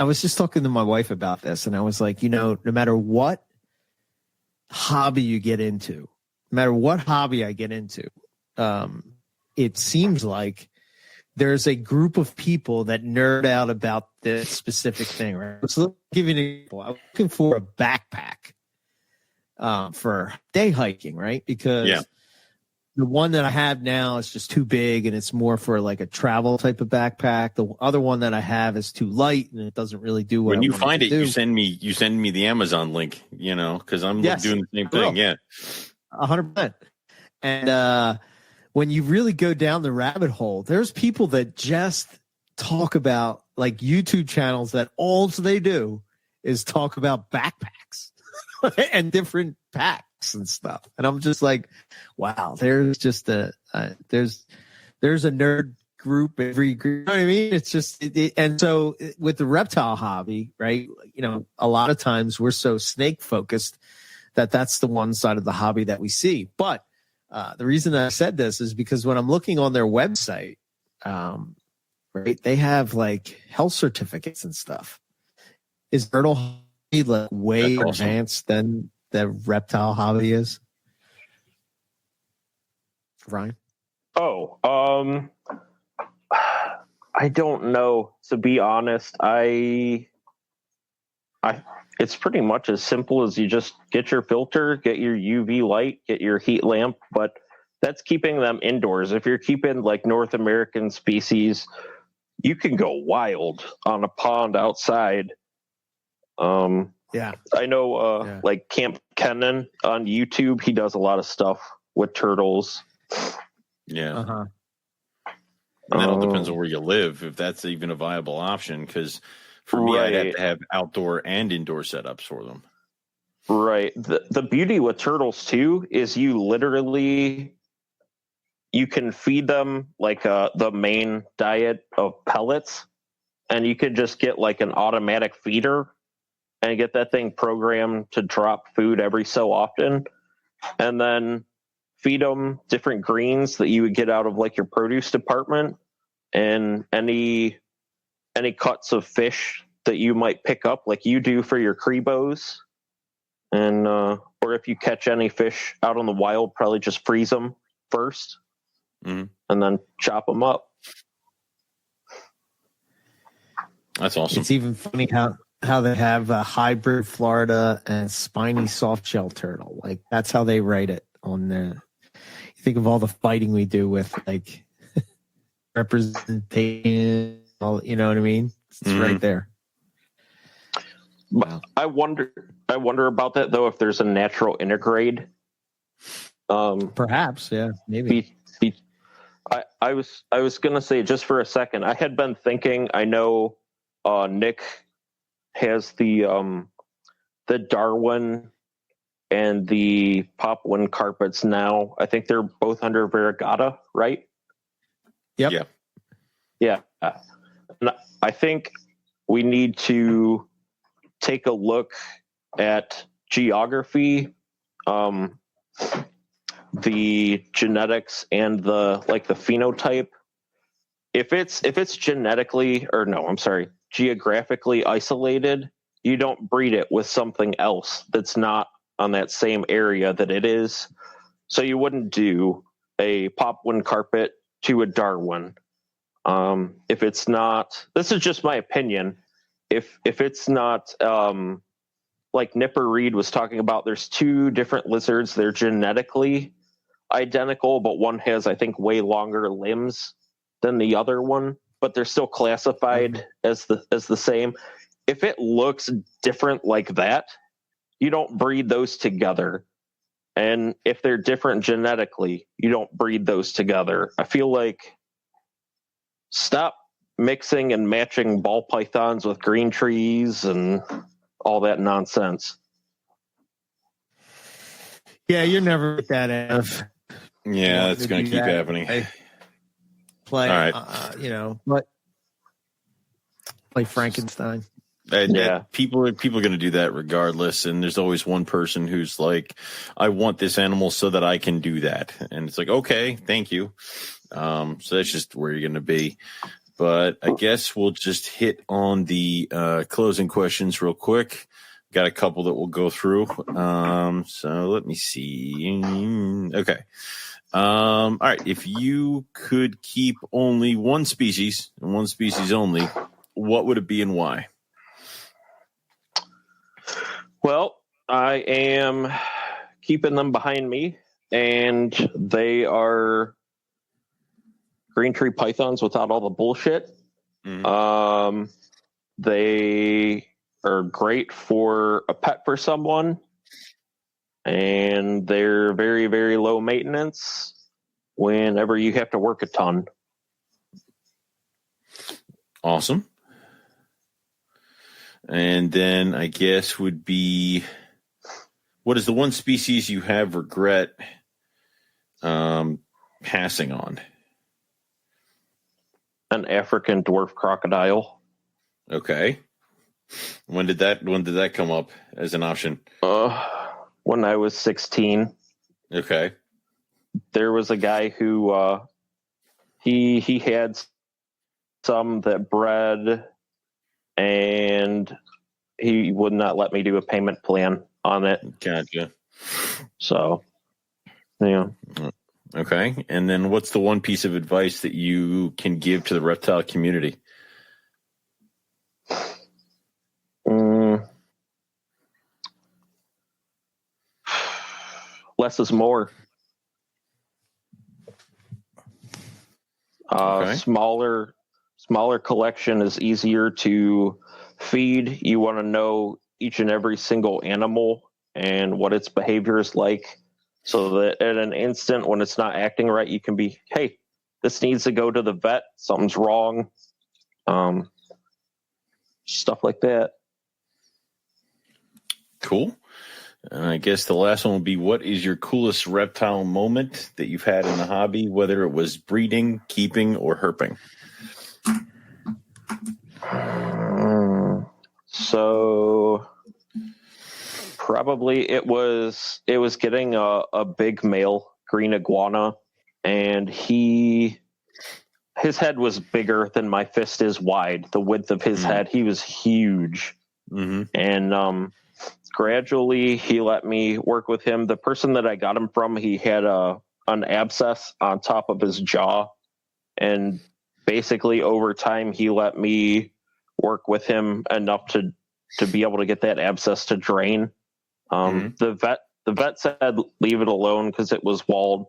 A: I was just talking to my wife about this, and I was like, no matter what hobby you get into, no matter what hobby I get into, it seems like there's a group of people that nerd out about this specific thing, right? So let me give you an example. I'm looking for a backpack for day hiking, right? Because The one that I have now is just too big, and it's more for like a travel type of backpack. The other one that I have is too light, and it doesn't really do what
C: when
A: I
C: you
A: want
C: find
A: to
C: it,
A: do.
C: you send me the Amazon link, because I'm
A: Yes,
C: doing the same
A: I will.
C: thing. Yeah.
A: 100%. And when you really go down the rabbit hole, there's people that just talk about like YouTube channels that all they do is talk about backpacks and different packs and stuff. And I'm just like, wow, there's just there's a nerd group every group. You know what I mean? It's just, and so with the reptile hobby, right? A lot of times we're so snake focused that's the one side of the hobby that we see. But the reason I said this is because when I'm looking on their website, right, they have like health certificates and stuff. Is turtle hobby like way
C: That's awesome.
A: advanced than the reptile hobby is? Ryan?
B: Oh, I don't know. To be honest, it's pretty much as simple as you just get your filter, get your UV light, get your heat lamp, but that's keeping them indoors. If you're keeping like North American species, you can go wild on a pond outside.
A: Yeah.
B: I know like Camp Kennan on YouTube, he does a lot of stuff with turtles.
C: Yeah.
A: Uh-huh.
C: And that all depends on where you live, if that's even a viable option. Because for me, I'd have to have outdoor and indoor setups for them.
B: Right. The beauty with turtles too is you can feed them like the main diet of pellets, and you could just get like an automatic feeder and get that thing programmed to drop food every so often, and then feed them different greens that you would get out of like your produce department and any cuts of fish that you might pick up like you do for your Crebos. And or if you catch any fish out on the wild, probably just freeze them first and then chop them up.
C: That's awesome.
A: It's even funny how they have a hybrid Florida and spiny soft shell turtle. Like that's how they write it on there. You think of all the fighting we do with like representation, you know what I mean? It's right there.
B: Wow. I wonder about that though, if there's a natural intergrade.
A: Perhaps, yeah, maybe.
B: I was gonna say just for a second, I had been thinking, I know Nick has the Darwin and the Papuan carpets now. I think they're both under Variegata, right?
A: Yep.
B: Yeah. And I think we need to take a look at geography, the genetics, and the phenotype. If it's geographically isolated, you don't breed it with something else that's not on that same area that it is. So you wouldn't do a Papuan carpet to a Darwin. If it's not, this is just my opinion. If it's not, like Nipper Reed was talking about, there's two different lizards. They're genetically identical, but one has, I think, way longer limbs than the other one, but they're still classified as the same. If it looks different like that, you don't breed those together. And if they're different genetically, you don't breed those together. I feel like stop mixing and matching ball pythons with green trees and all that nonsense.
A: Yeah, you're never at that end.
C: Yeah, it's going to keep happening.
A: Play,
C: all right.
A: Play Frankenstein.
C: People are going to do that regardless, and there's always one person who's like, I want this animal so that I can do that, and it's like, okay, thank you. So that's just where you're going to be. But I guess we'll just hit on the closing questions real quick. Got a couple that we'll go through. So let me see. Okay. All right. If you could keep only one species and one species only, what would it be and why?
B: Well, I am keeping them behind me. and they are green tree pythons without all the bullshit.
C: Mhm.
B: They are great for a pet for someone, and they're very, very low maintenance whenever you have to work a ton.
C: Awesome. And then I guess would be, what is the one species you have regret passing on?
B: An African dwarf crocodile.
C: Okay. When did that come up as an option?
B: When I was 16.
C: Okay.
B: There was a guy who he had some that bred, and he would not let me do a payment plan on it.
C: Gotcha.
B: So, yeah.
C: Okay. And then what's the one piece of advice that you can give to the reptile community?
B: Less is more.
C: Okay.
B: Smaller collection is easier to feed. You want to know each and every single animal and what its behavior is like, so that at an instant when it's not acting right, you can be, hey, this needs to go to the vet. Something's wrong. Stuff like that.
C: Cool. And I guess the last one would be, what is your coolest reptile moment that you've had in the hobby, whether it was breeding, keeping, or herping?
B: So probably it was getting a big male green iguana, and his head was bigger than my fist is wide. The width of his head, he was huge.
C: Mm-hmm.
B: And gradually he let me work with him. The person that I got him from, he had an abscess on top of his jaw, and basically over time he let me work with him enough to be able to get that abscess to drain. The vet said leave it alone because it was walled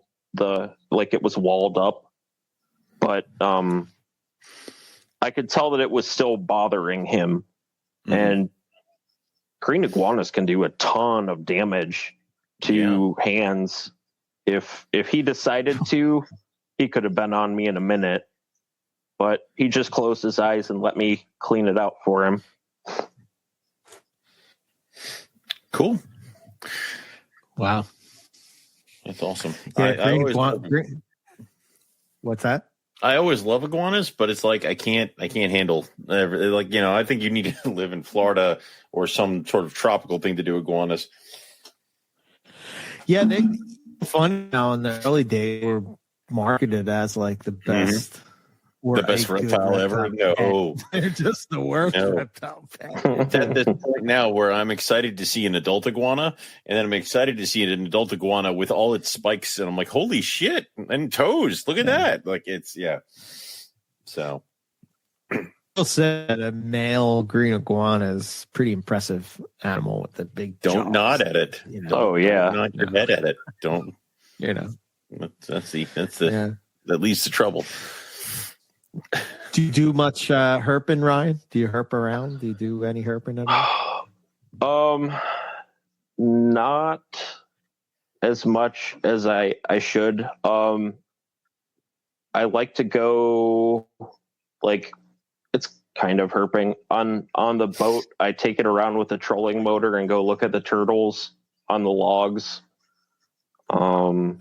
B: up, but I could tell that it was still bothering him. And green iguanas can do a ton of damage to hands. If he decided to, he could have been on me in a minute, but he just closed his eyes and let me clean it out for him.
C: Cool.
A: Wow.
C: That's awesome.
A: Yeah, what's that?
C: I always love iguanas, but it's like I can't handle, like, I think you need to live in Florida or some sort of tropical thing to do iguanas.
A: Yeah, they fun now. In the early days, were marketed as like the best,
C: the best reptile ever. No,
A: they're just the worst reptile pet.
C: It's at this point now where I'm excited to see an adult iguana, and then I'm excited to see an adult iguana with all its spikes, and I'm like, holy shit, and toes! Look at that! Like So,
A: People said a male green iguana is pretty impressive animal with the big.
C: Don't
A: jaws.
C: nod at it.
B: Don't
C: nod your head at it. Don't. That's that leads to trouble.
A: Do you do much herping, Ryan? Do you herp around? Do you do any herping at all?
B: Not as much as I should. I like to go, like, it's kind of herping on the boat. I take it around with a trolling motor and go look at the turtles on the logs. And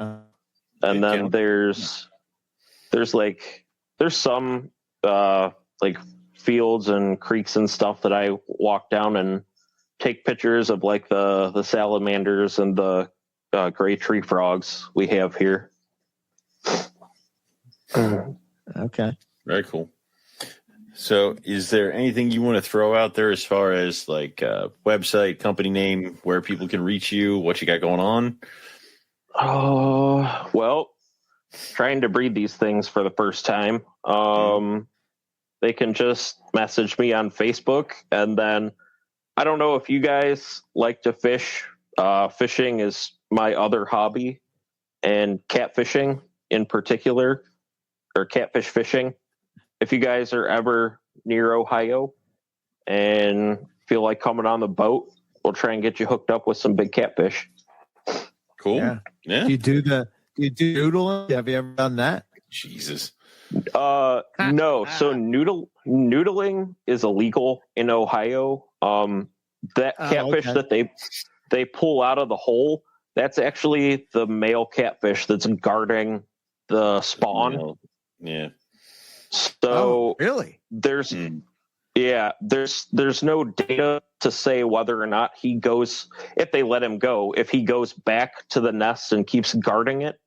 B: then there's some like fields and creeks and stuff that I walk down and take pictures of, like the salamanders and the gray tree frogs we have here.
A: Okay.
C: Very cool. So is there anything you want to throw out there as far as like website, company name, where people can reach you, what you got going on?
B: Well, trying to breed these things for the first time. They can just message me on Facebook, and then I don't know if you guys like to fish. Fishing is my other hobby. and catfishing in particular, or catfish fishing. If you guys are ever near Ohio and feel like coming on the boat, we'll try and get you hooked up with some big catfish.
C: Cool. Yeah.
A: Do you do noodling? Have you ever done that?
C: Jesus.
B: No. So noodling is illegal in Ohio. That catfish that they pull out of the hole, that's actually the male catfish that's guarding the spawn.
C: Yeah.
B: So
A: really?
B: There's no data to say whether or not he goes, if they let him go, if he goes back to the nest and keeps guarding it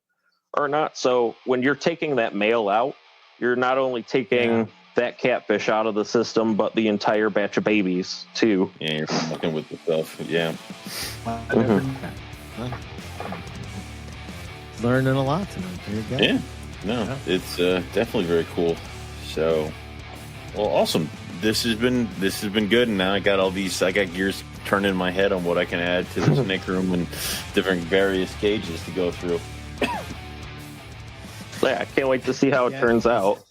B: or not. So when you're taking that male out, you're not only taking that catfish out of the system, but the entire batch of babies too.
C: Yeah, you're fucking with the stuff. Yeah.
A: Learning a lot tonight. There you go.
C: Yeah. No, it's definitely very cool. So, well, awesome. This has been good, and now I got gears turned in my head on what I can add to this Nick room and different various cages to go through.
B: Yeah, I can't wait to see how it turns out.